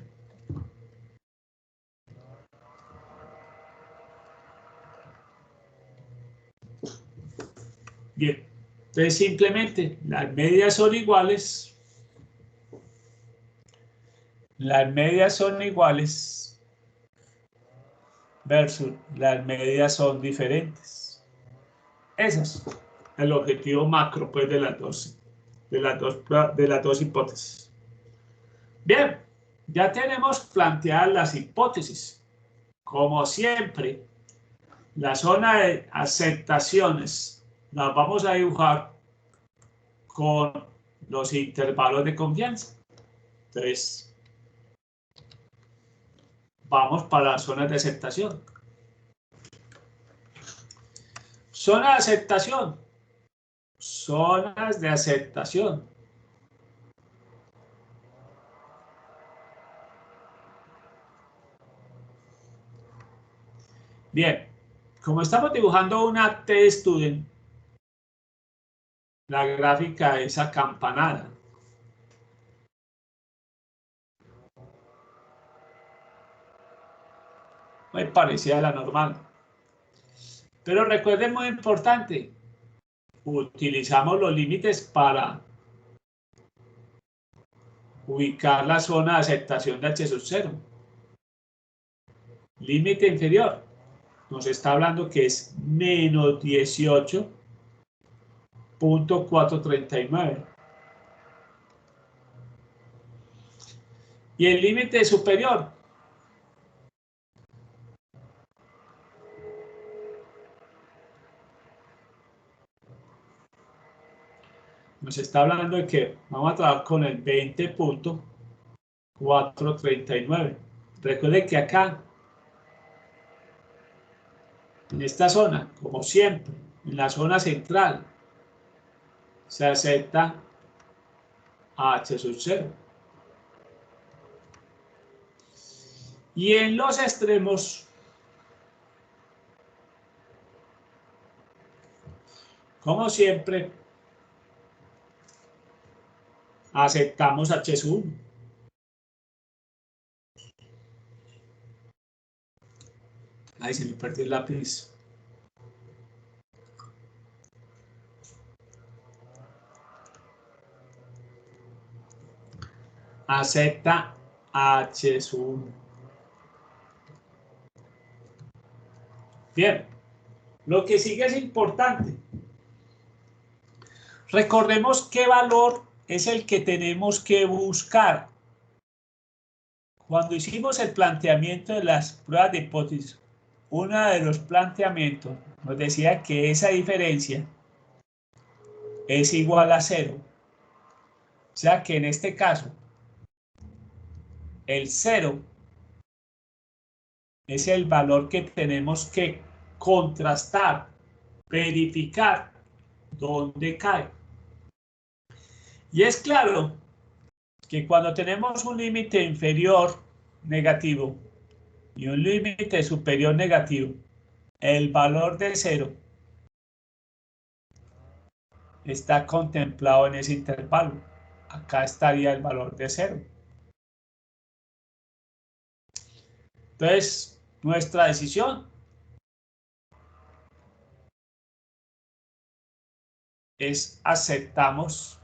Bien, entonces simplemente las medias son iguales, versus las medias son diferentes. Ese es el objetivo macro, pues, de las dos hipótesis. Bien, ya tenemos planteadas las hipótesis. Como siempre, la zona de aceptaciones las vamos a dibujar con los intervalos de confianza. Entonces, vamos para las zonas de aceptación. Zona de aceptación. Zonas de aceptación. Bien, como estamos dibujando una T-Student, la gráfica es acampanada. Muy parecida a la normal. Pero recuerden, muy importante, utilizamos los límites para ubicar la zona de aceptación de H sub 0. Límite inferior nos está hablando que es menos 18.439. Y el límite superior nos está hablando de que vamos a trabajar con el 20.439. Recuerde que acá, en esta zona, como siempre, en la zona central, se acepta H sub 0. Y en los extremos, como siempre, aceptamos H sub 1. Ahí se me perdió el lápiz. Acepta H sub 1. Bien, lo que sigue es importante. Recordemos qué valor es el que tenemos que buscar. Cuando hicimos el planteamiento de las pruebas de hipótesis, uno de los planteamientos nos decía que esa diferencia es igual a 0. O sea que en este caso, el 0 es el valor que tenemos que contrastar, verificar dónde cae. Y es claro que cuando tenemos un límite inferior negativo y un límite superior negativo, el valor de 0 está contemplado en ese intervalo. Acá estaría el valor de 0. Entonces, nuestra decisión es aceptamos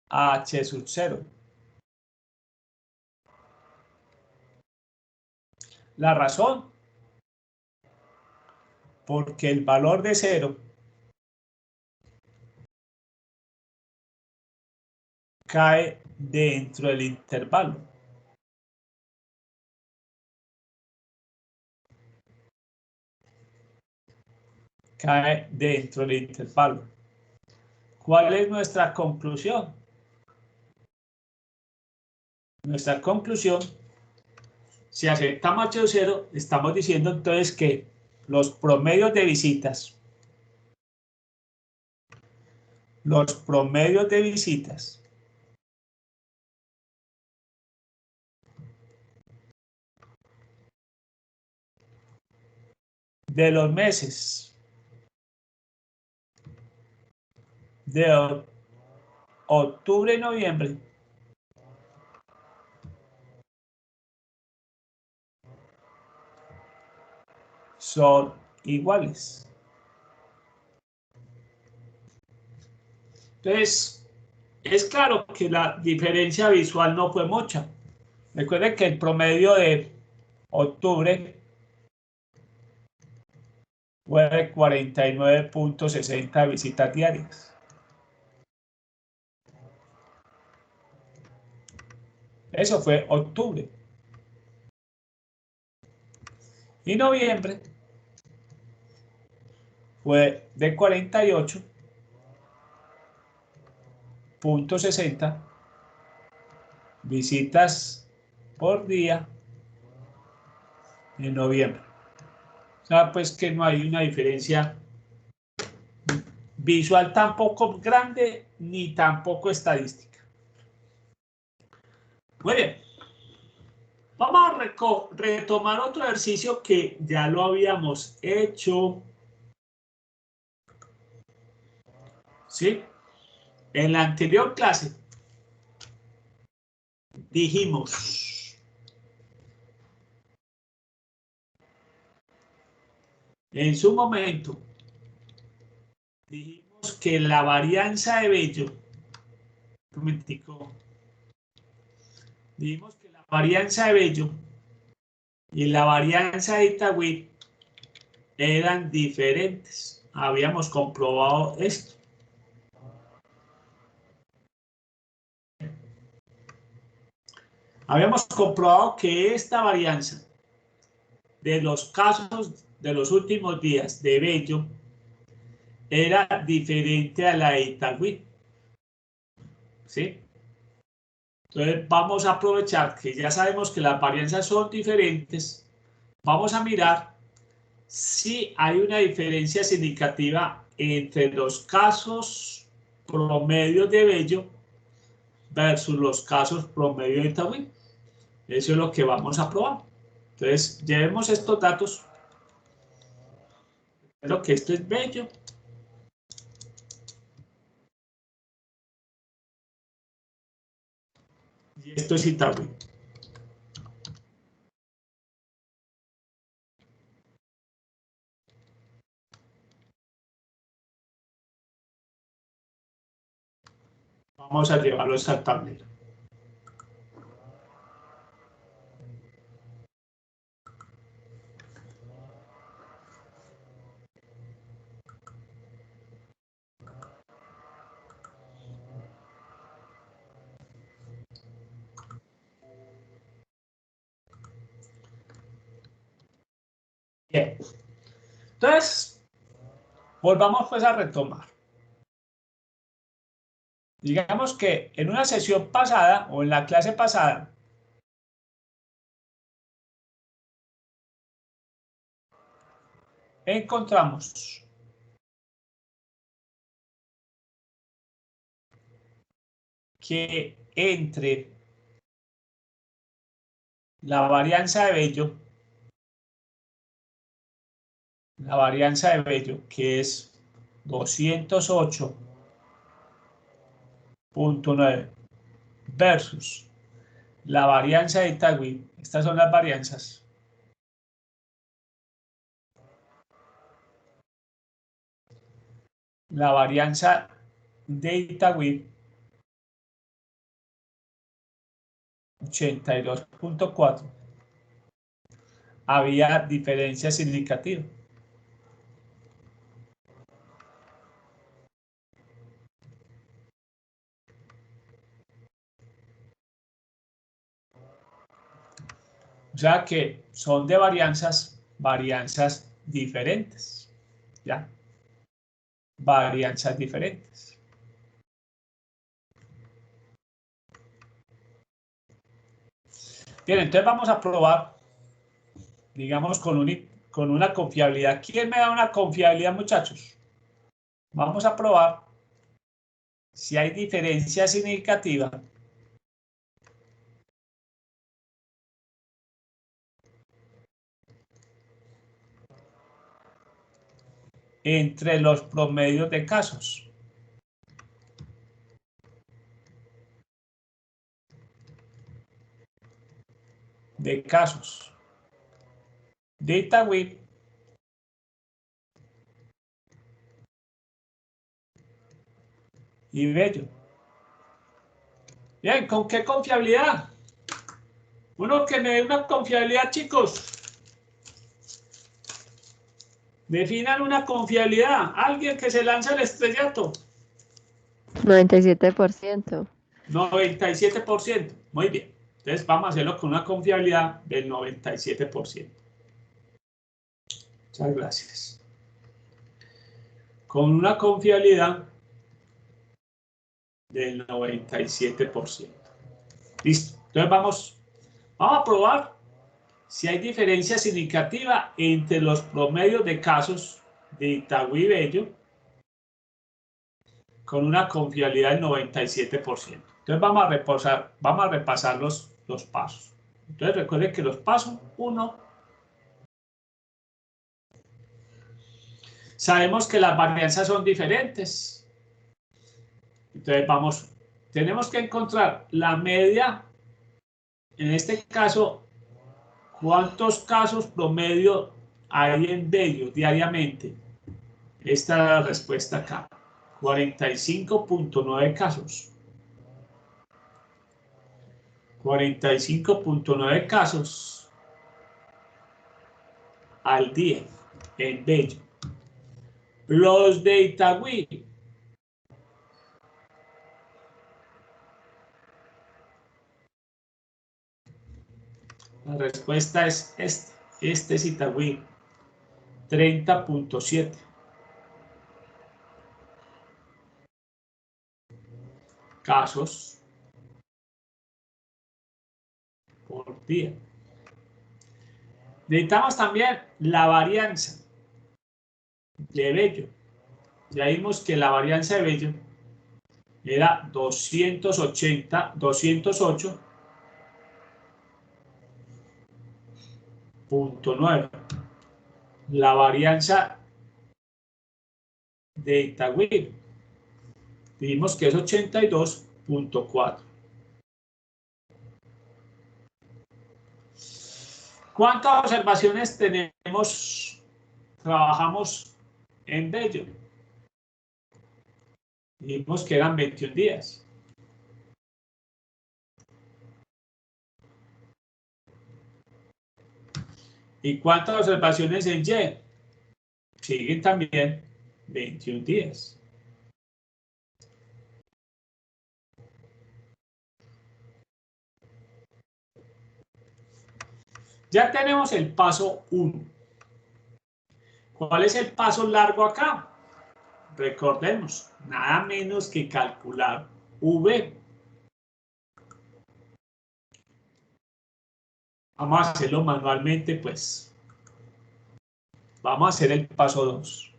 a H sub 0. La razón, porque el valor de 0 cae dentro del intervalo. Cae dentro del intervalo. ¿Cuál es nuestra conclusión? Nuestra conclusión, si aceptamos H0, estamos diciendo entonces que los promedios de visitas, de los meses de octubre y noviembre son iguales. Entonces, es claro que la diferencia visual no fue mucha. Recuerden que el promedio de octubre fue de 49.60 visitas diarias. Eso fue octubre. Y noviembre fue de 48.60 visitas por día en noviembre. O sea, pues que no hay una diferencia visual tampoco grande ni tampoco estadística. Muy bien. Vamos a retomar otro ejercicio que ya lo habíamos hecho. ¿Sí? En la anterior clase dijimos en su momento, dijimos que la varianza de Bello, un momentico, dijimos que la varianza de Bello y la varianza de Itagüí eran diferentes. Habíamos comprobado esto. Habíamos comprobado que esta varianza de los casos de los últimos días de Bello era diferente a la de Itagüí. ¿Sí? Entonces vamos a aprovechar que ya sabemos que las varianzas son diferentes. Vamos a mirar si hay una diferencia significativa entre los casos promedios de Bello versus los casos promedio de Itagüí. Eso es lo que vamos a probar. Entonces, llevemos estos datos. Lo que esto es Bello. Y esto es Itagüí. Vamos a llevarlos al tablero. Bien. Entonces, volvamos pues a retomar. Digamos que en una sesión pasada o en la clase pasada, encontramos que entre la varianza de Bello, que es 208.9 versus la varianza de Itagüí, estas son las varianzas. La varianza de Itagüí, 82.4 había diferencia significativa. O sea que son de varianzas diferentes, ¿ya? Varianzas diferentes. Bien, entonces vamos a probar, digamos, con una confiabilidad. ¿Quién me da una confiabilidad, muchachos? Vamos a probar si hay diferencia significativa entre los promedios de casos. De Itagüí y Bello. Bien, ¿con qué confiabilidad? Uno que me dé una confiabilidad, chicos. Definan una confiabilidad. Alguien que se lanza al estrellato. 97%. 97%. Muy bien. Entonces vamos a hacerlo con una confiabilidad del 97%. Muchas gracias. Con una confiabilidad del 97%. Listo. Entonces vamos a probar si hay diferencia significativa entre los promedios de casos de Itagüí y Bello con una confiabilidad del 97%. Entonces vamos a repasar los pasos. Entonces recuerden que los pasos 1, sabemos que las varianzas son diferentes. Entonces tenemos que encontrar la media, en este caso, ¿cuántos casos promedio hay en Bello diariamente? Esta es la respuesta acá. 45.9 casos. 45.9 casos al día en Bello. Los de Itagüí, la respuesta es este es Itagüí, 30.7 casos por día. Necesitamos también la varianza de Bello. Ya vimos que la varianza de Bello era 208.9. La varianza de Itagüí, dijimos que es 82.4. ¿Cuántas observaciones trabajamos en Bello? Dijimos que eran 21 días. ¿Y cuántas observaciones en Y? Siguen también 21 días. Ya tenemos el paso 1. ¿Cuál es el paso largo acá? Recordemos, nada menos que calcular V. Vamos a hacerlo manualmente, pues. Vamos a hacer el paso 2.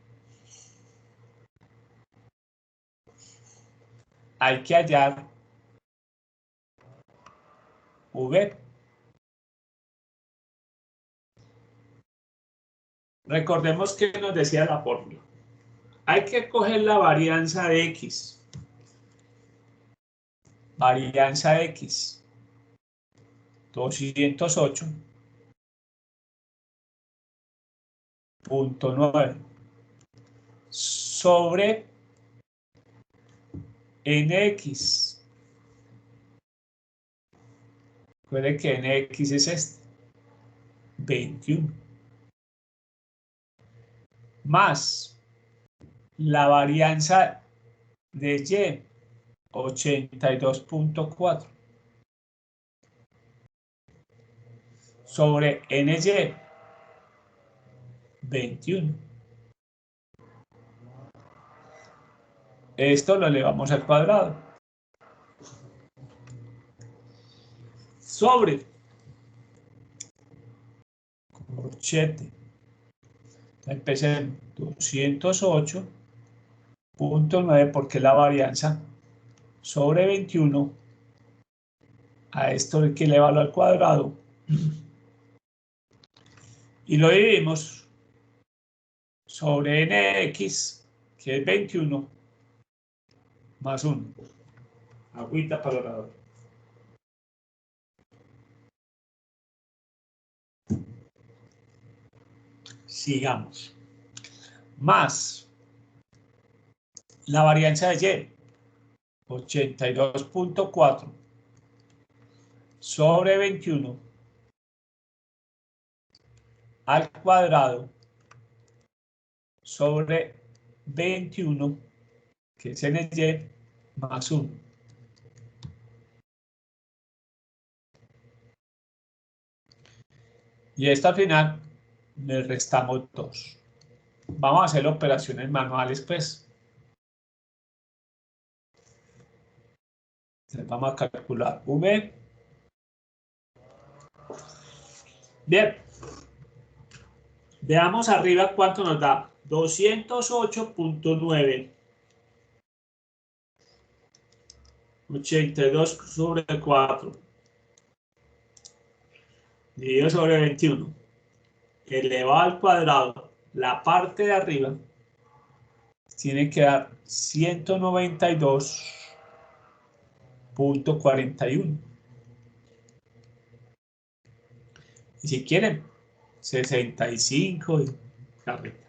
Hay que hallar V. Recordemos que nos decía la fórmula. Hay que coger la varianza de X. Varianza de X. 208.9 sobre NX. Recuerde que NX es este. 21. Más la varianza de Y, 82.4. Sobre NY, 21. Esto lo elevamos al cuadrado. Sobre corchete. Empecé 208.9 porque la varianza sobre 21. A esto hay que elevarlo al cuadrado. Y lo dividimos sobre nx, que es 21, más 1. Agüita para el orador. Sigamos. Más la varianza de Y, 82.4 sobre 21 al cuadrado sobre 21, que es NY, más 1. Y esto al final le restamos 2. Vamos a hacer operaciones manuales, pues. Entonces vamos a calcular V. Bien. Veamos arriba cuánto nos da. 208.9. 82 sobre 4. Dividido sobre 21. Elevado al cuadrado. La parte de arriba tiene que dar 192.41. Y si quieren, 65 y carreta.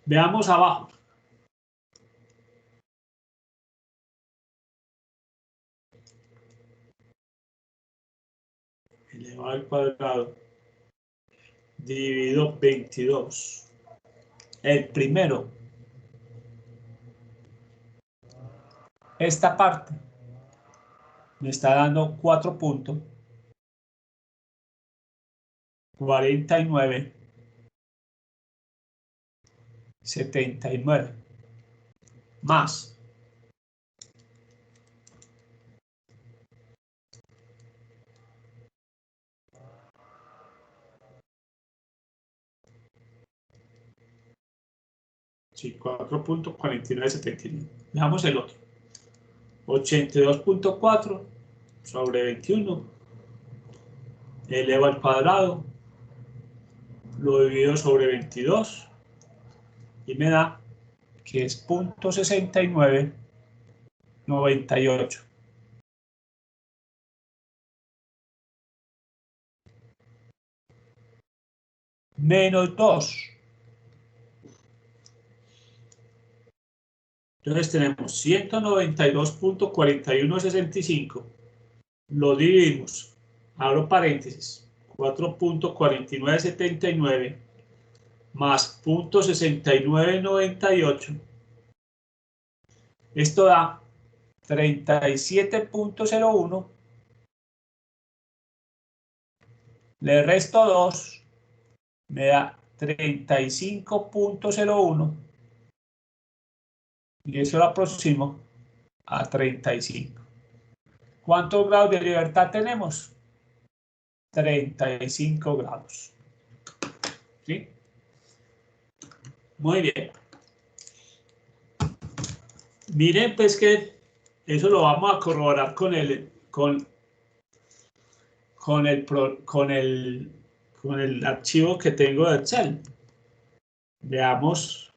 Veamos abajo. Elevado al cuadrado dividido 22. El primero. Esta parte me está dando 4.4979 más sí, 4.4979. Veamos el otro. 82.4 sobre 21 elevo al cuadrado, lo divido sobre 22 y me da que es 0.6998. Menos 2. Entonces tenemos 192.4165. Lo dividimos, abro paréntesis, 4.4979 más 0.6998. Esto da 37.01. Le resto 2, me da 35.01. Y eso lo aproximo a 35. ¿Cuántos grados de libertad tenemos? 35 grados. ¿Sí? Muy bien. Miren, pues que eso lo vamos a corroborar con el archivo que tengo de Excel. Veamos.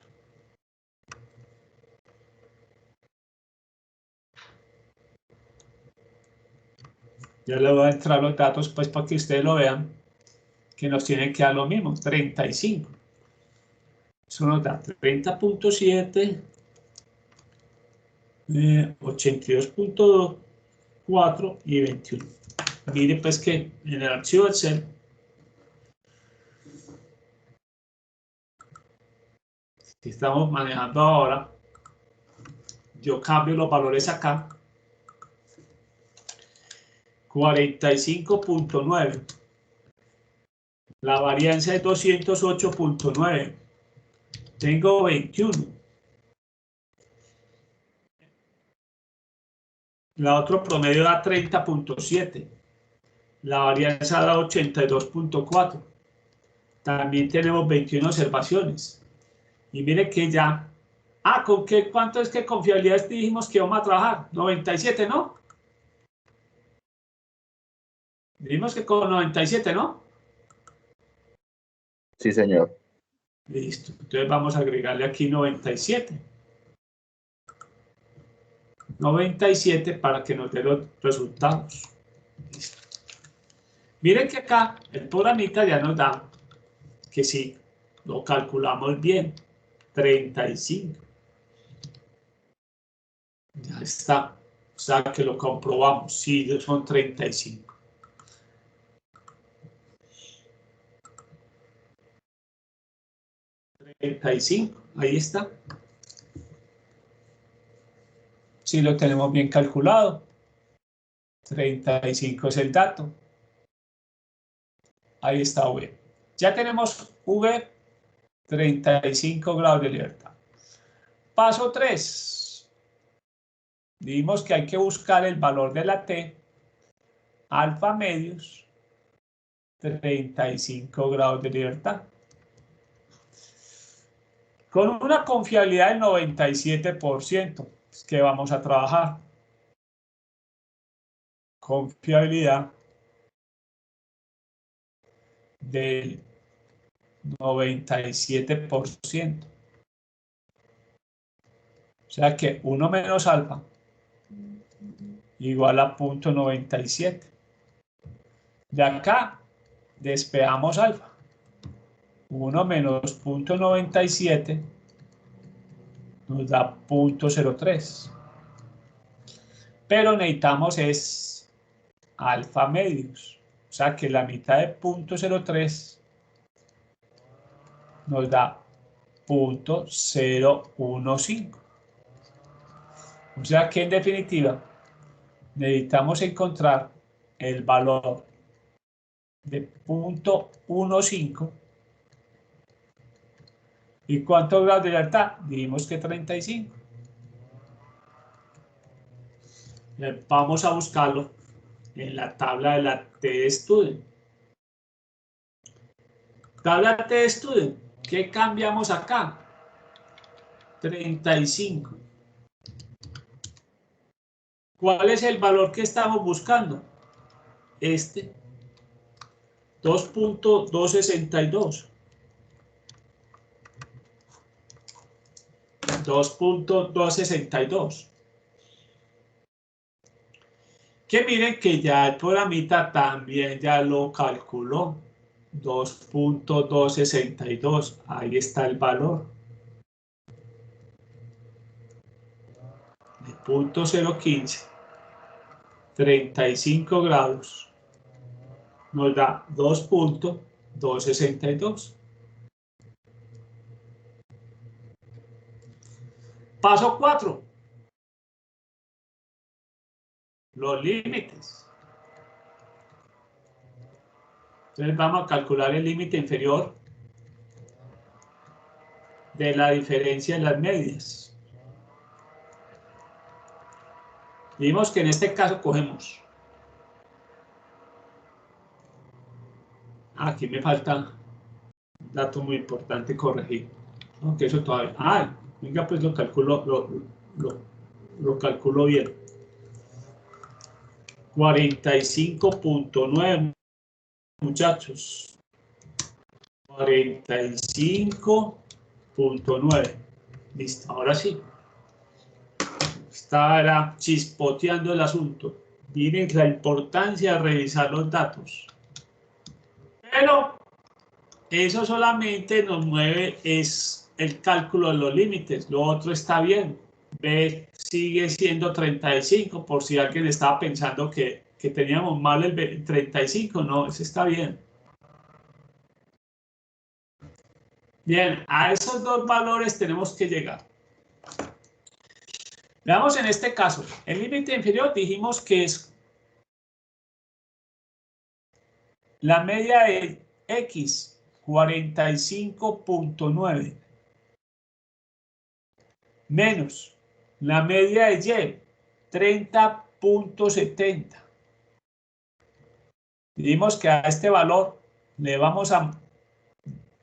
Ya le voy a entrar los datos pues para que ustedes lo vean, que nos tienen que dar lo mismo, 35. Eso nos da 30.7, 82.4 y 21. Mire pues que en el archivo Excel que estamos manejando ahora, yo cambio los valores acá. 45.9. La varianza es 208.9. Tengo 21. La otro promedio da 30.7. La varianza da 82.4. También tenemos 21 observaciones. Y mire que ya... ¿con qué? ¿Cuánto es que confiabilidad dijimos que vamos a trabajar? 97, ¿no? Dijimos que con 97, ¿no? Sí, señor. Listo. Entonces vamos a agregarle aquí 97. 97 para que nos dé los resultados. Listo. Miren que acá el programita ya nos da que sí, lo calculamos bien. 35. Ya está. O sea que lo comprobamos. Sí, son 35. Ahí está. Sí lo tenemos bien calculado. 35 es el dato. Ahí está V. Ya tenemos V, 35 grados de libertad. Paso 3. Dijimos que hay que buscar el valor de la T, alfa medios, 35 grados de libertad. Con una confiabilidad del 97%, es que vamos a trabajar. Confiabilidad del 97%. O sea que 1 menos alfa igual a 0.97. De acá despejamos alfa. 1 menos 0.97 nos da 0.03. Pero necesitamos es alfa medios. O sea que la mitad de 0.03 nos da 0.015. O sea que en definitiva necesitamos encontrar el valor de 0.15. ¿Y cuántos grados de libertad? Dijimos que 35. Vamos a buscarlo en la tabla de la TStudent. Tabla TStudent. ¿Qué cambiamos acá? 35. ¿Cuál es el valor que estamos buscando? Este. 2.262. 2.262. Que miren que ya el programita también ya lo calculó. 2.262. Ahí está el valor. De 0.015. 35 grados. Nos da 2.262. Paso 4. Los límites. Entonces vamos a calcular el límite inferior de la diferencia en las medias. Vimos que en este caso cogemos. Aquí me falta un dato muy importante corregir. Aunque eso todavía. Venga, pues lo calculo bien. 45.9, muchachos. 45.9. Listo, ahora sí. Estará chispoteando el asunto. Miren la importancia de revisar los datos. Pero eso solamente nos mueve es el cálculo de los límites. Lo otro está bien. B sigue siendo 35, por si alguien estaba pensando que teníamos mal el 35. No, ese está bien. Bien, a esos dos valores tenemos que llegar. Veamos en este caso, el límite inferior dijimos que es la media de X, 45.9, menos la media de Y, 30.70. Dijimos que a este valor le vamos a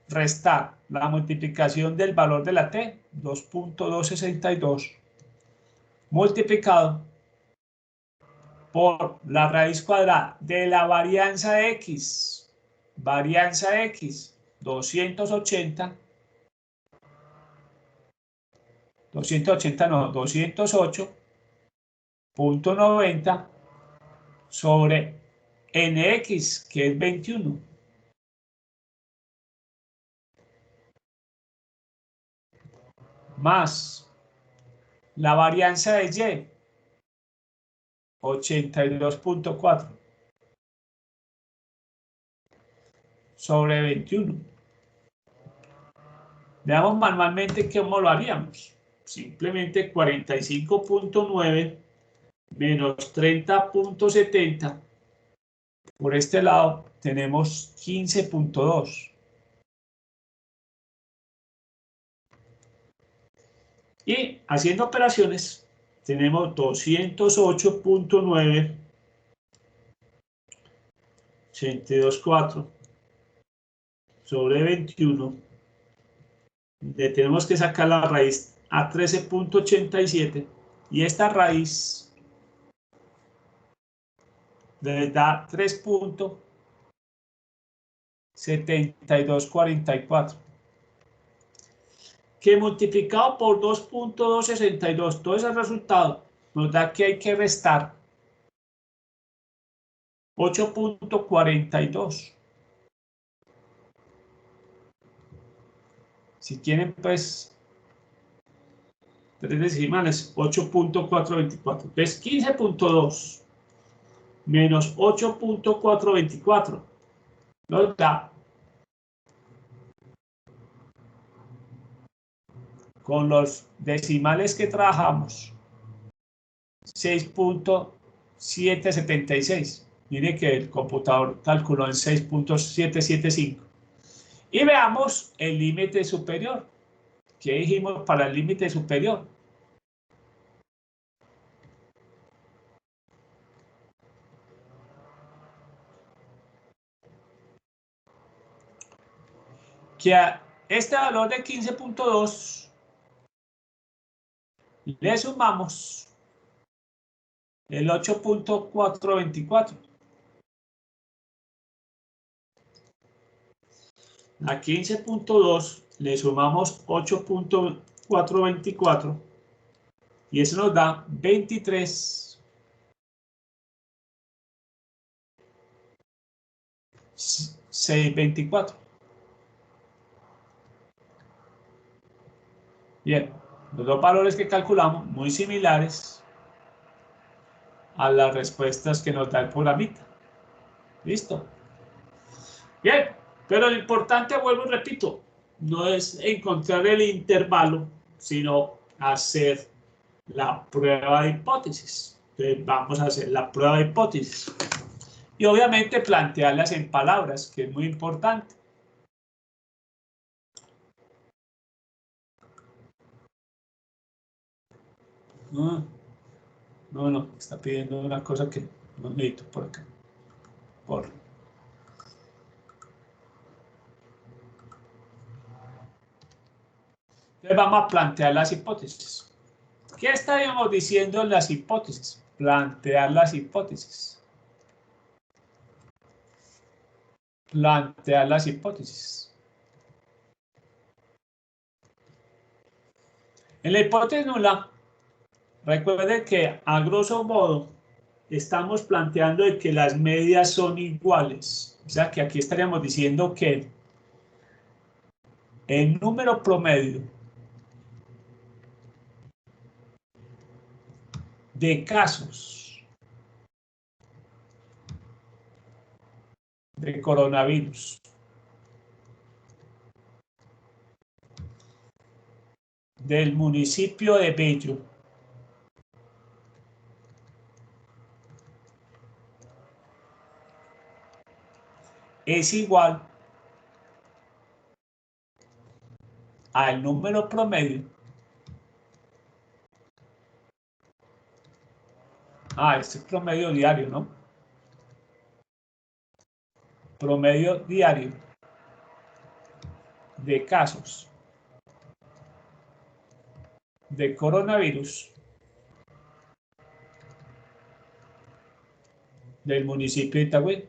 restar la multiplicación del valor de la T, 2.262, multiplicado por la raíz cuadrada de la varianza de X, 280, 280 no, 208.90 sobre NX, que es 21. Más la varianza de Y, 82.4 sobre 21. Veamos manualmente cómo lo haríamos. Simplemente 45.9 menos 30.70. Por este lado tenemos 15.2. Y haciendo operaciones tenemos 208.9, 82.4 sobre 21. Le tenemos que sacar la raíz a 13.87 y esta raíz le da 3.7244. Que multiplicado por 2.262, todo ese resultado nos da que hay que restar 8.42. Si quieren, pues, tres decimales, 8.424. Entonces, 15.2 menos 8.424 nos da, con los decimales que trabajamos, 6.776. Mire que el computador calculó en 6.775. Y veamos el límite superior. ¿Qué dijimos para el límite superior? Que a este valor de 15.2 le sumamos el 8.424. A 15.2 le sumamos 8.424 y eso nos da 23.624. Bien, los dos valores que calculamos muy similares a las respuestas que nos da el programita. ¿Listo? Bien, pero lo importante, vuelvo y repito, no es encontrar el intervalo, sino hacer la prueba de hipótesis. Entonces vamos a hacer la prueba de hipótesis. Y obviamente plantearlas en palabras, que es muy importante. No, está pidiendo una cosa que no necesito por acá. Entonces vamos a plantear las hipótesis. ¿Qué estaríamos diciendo en las hipótesis? Plantear las hipótesis. Plantear las hipótesis. En la hipótesis nula, recuerden que a grosso modo estamos planteando de que las medias son iguales. O sea que aquí estaríamos diciendo que el número promedio de casos de coronavirus del municipio de Bello es igual al número promedio. Este es promedio diario, ¿no? Promedio diario de casos de coronavirus del municipio de Itagüí.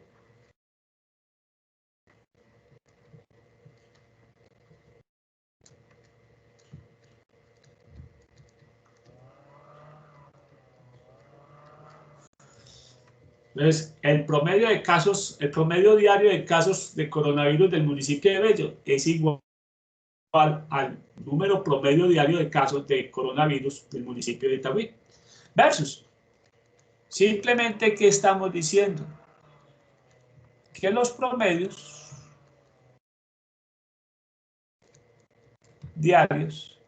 Entonces, el promedio diario de casos de coronavirus del municipio de Bello es igual al número promedio diario de casos de coronavirus del municipio de Itagüí. Versus, simplemente, ¿qué estamos diciendo? Que los promedios diarios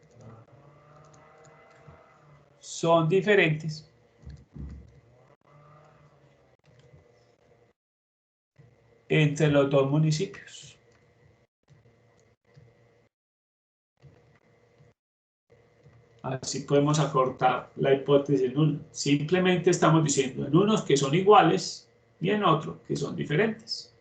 son diferentes entre los dos municipios. Así podemos acortar la hipótesis en uno. Simplemente estamos diciendo en unos que son iguales y en otros que son diferentes.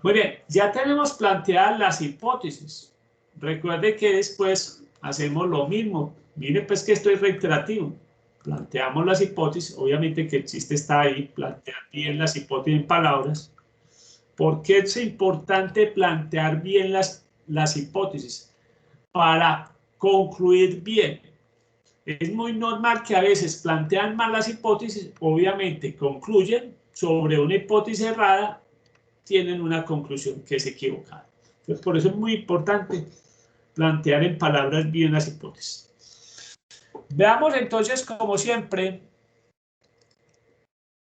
Muy bien, ya tenemos planteadas las hipótesis. Recuerde que después hacemos lo mismo. Mire pues que esto es reiterativo. Planteamos las hipótesis, obviamente que el chiste está ahí, plantear bien las hipótesis en palabras. ¿Por qué es importante plantear bien las hipótesis? Para concluir bien. Es muy normal que a veces plantean mal las hipótesis, obviamente concluyen sobre una hipótesis errada, tienen una conclusión que es equivocada. Entonces, por eso es muy importante plantear en palabras bien las hipótesis. Veamos entonces, como siempre,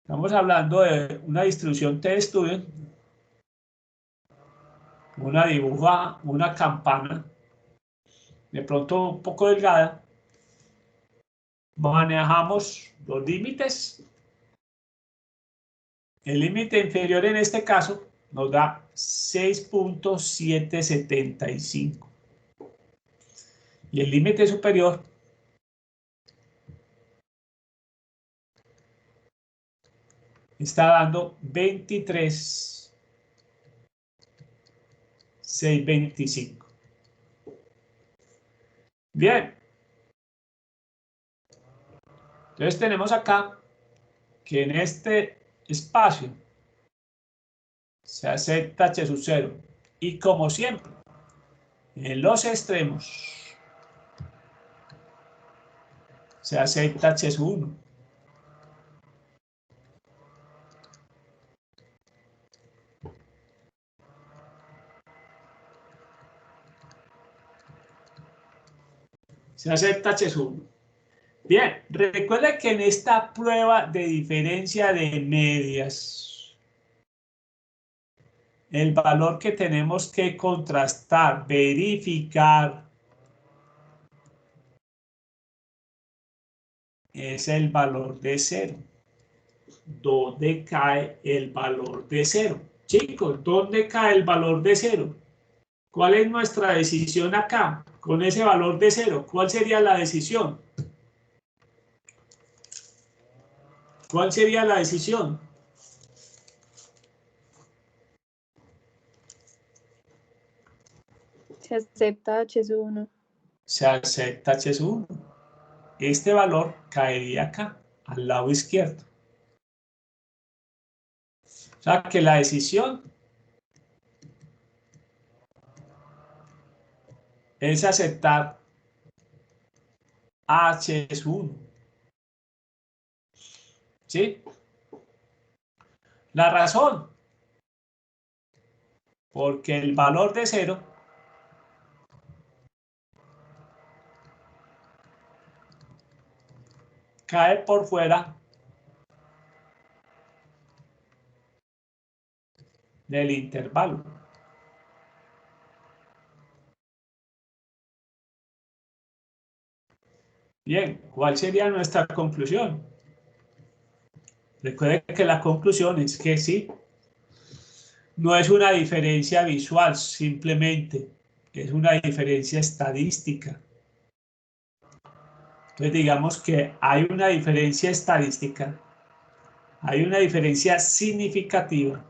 estamos hablando de una distribución T-Student, una dibuja, una campana, de pronto un poco delgada. Manejamos los límites. El límite inferior en este caso nos da 6.775. Y el límite superior está dando 23.625. Bien. Entonces tenemos acá que en este espacio se acepta h sub 0. Y como siempre, en los extremos se acepta h sub 1. Se acepta h sub 1. Bien, recuerda que en esta prueba de diferencia de medias, el valor que tenemos que contrastar, verificar, es el valor de 0. ¿Dónde cae el valor de 0? Chicos, ¿dónde cae el valor de 0? ¿Cuál es nuestra decisión acá? Con ese valor de 0, ¿cuál sería la decisión? ¿Cuál sería la decisión? Se acepta h sub 1. Se acepta h sub 1. Este valor caería acá, al lado izquierdo. O sea que la decisión es aceptar h sub 1. ¿Sí? La razón, porque el valor de 0 cae por fuera del intervalo. Bien, ¿cuál sería nuestra conclusión? Recuerde que la conclusión es que sí, no es una diferencia visual simplemente, es una diferencia estadística. Entonces digamos que hay una diferencia estadística, hay una diferencia significativa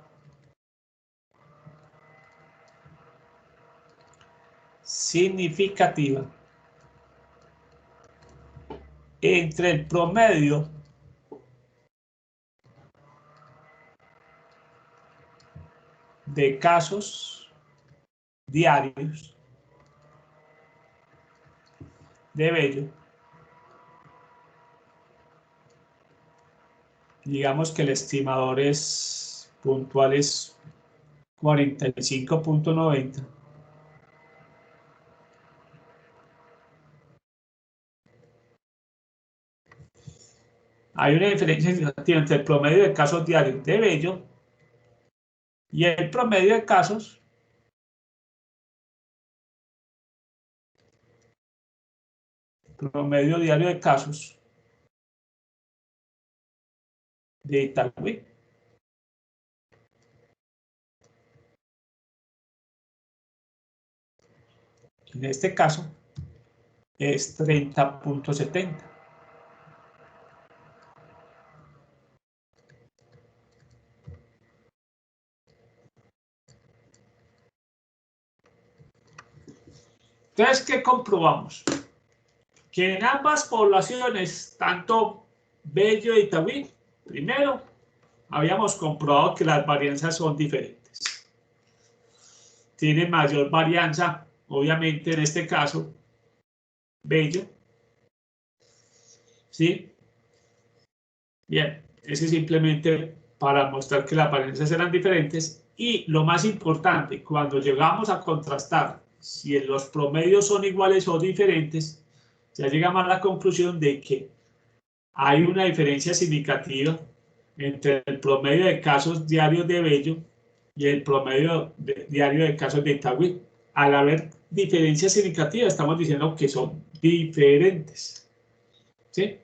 entre el promedio de casos diarios de vello. Digamos que el estimador es puntual, es 45.90. Hay una diferencia significativa entre el promedio de casos diarios de vello y el promedio de casos promedio diario de casos de Itagüí. En este caso es 30.70. Entonces, ¿qué comprobamos? Que en ambas poblaciones, tanto Bello y Itagüí, primero, habíamos comprobado que las varianzas son diferentes. Tiene mayor varianza, obviamente en este caso, Bello. ¿Sí? Bien, ese simplemente para mostrar que las varianzas eran diferentes. Y lo más importante, cuando llegamos a contrastar si los promedios son iguales o diferentes, ya llegamos a la conclusión de que hay una diferencia significativa entre el promedio de casos diarios de Bello y el promedio diario de casos de Itagüí. Al haber diferencias significativas, estamos diciendo que son diferentes. ¿Sí?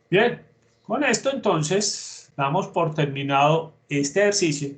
Bien, con esto entonces damos por terminado este ejercicio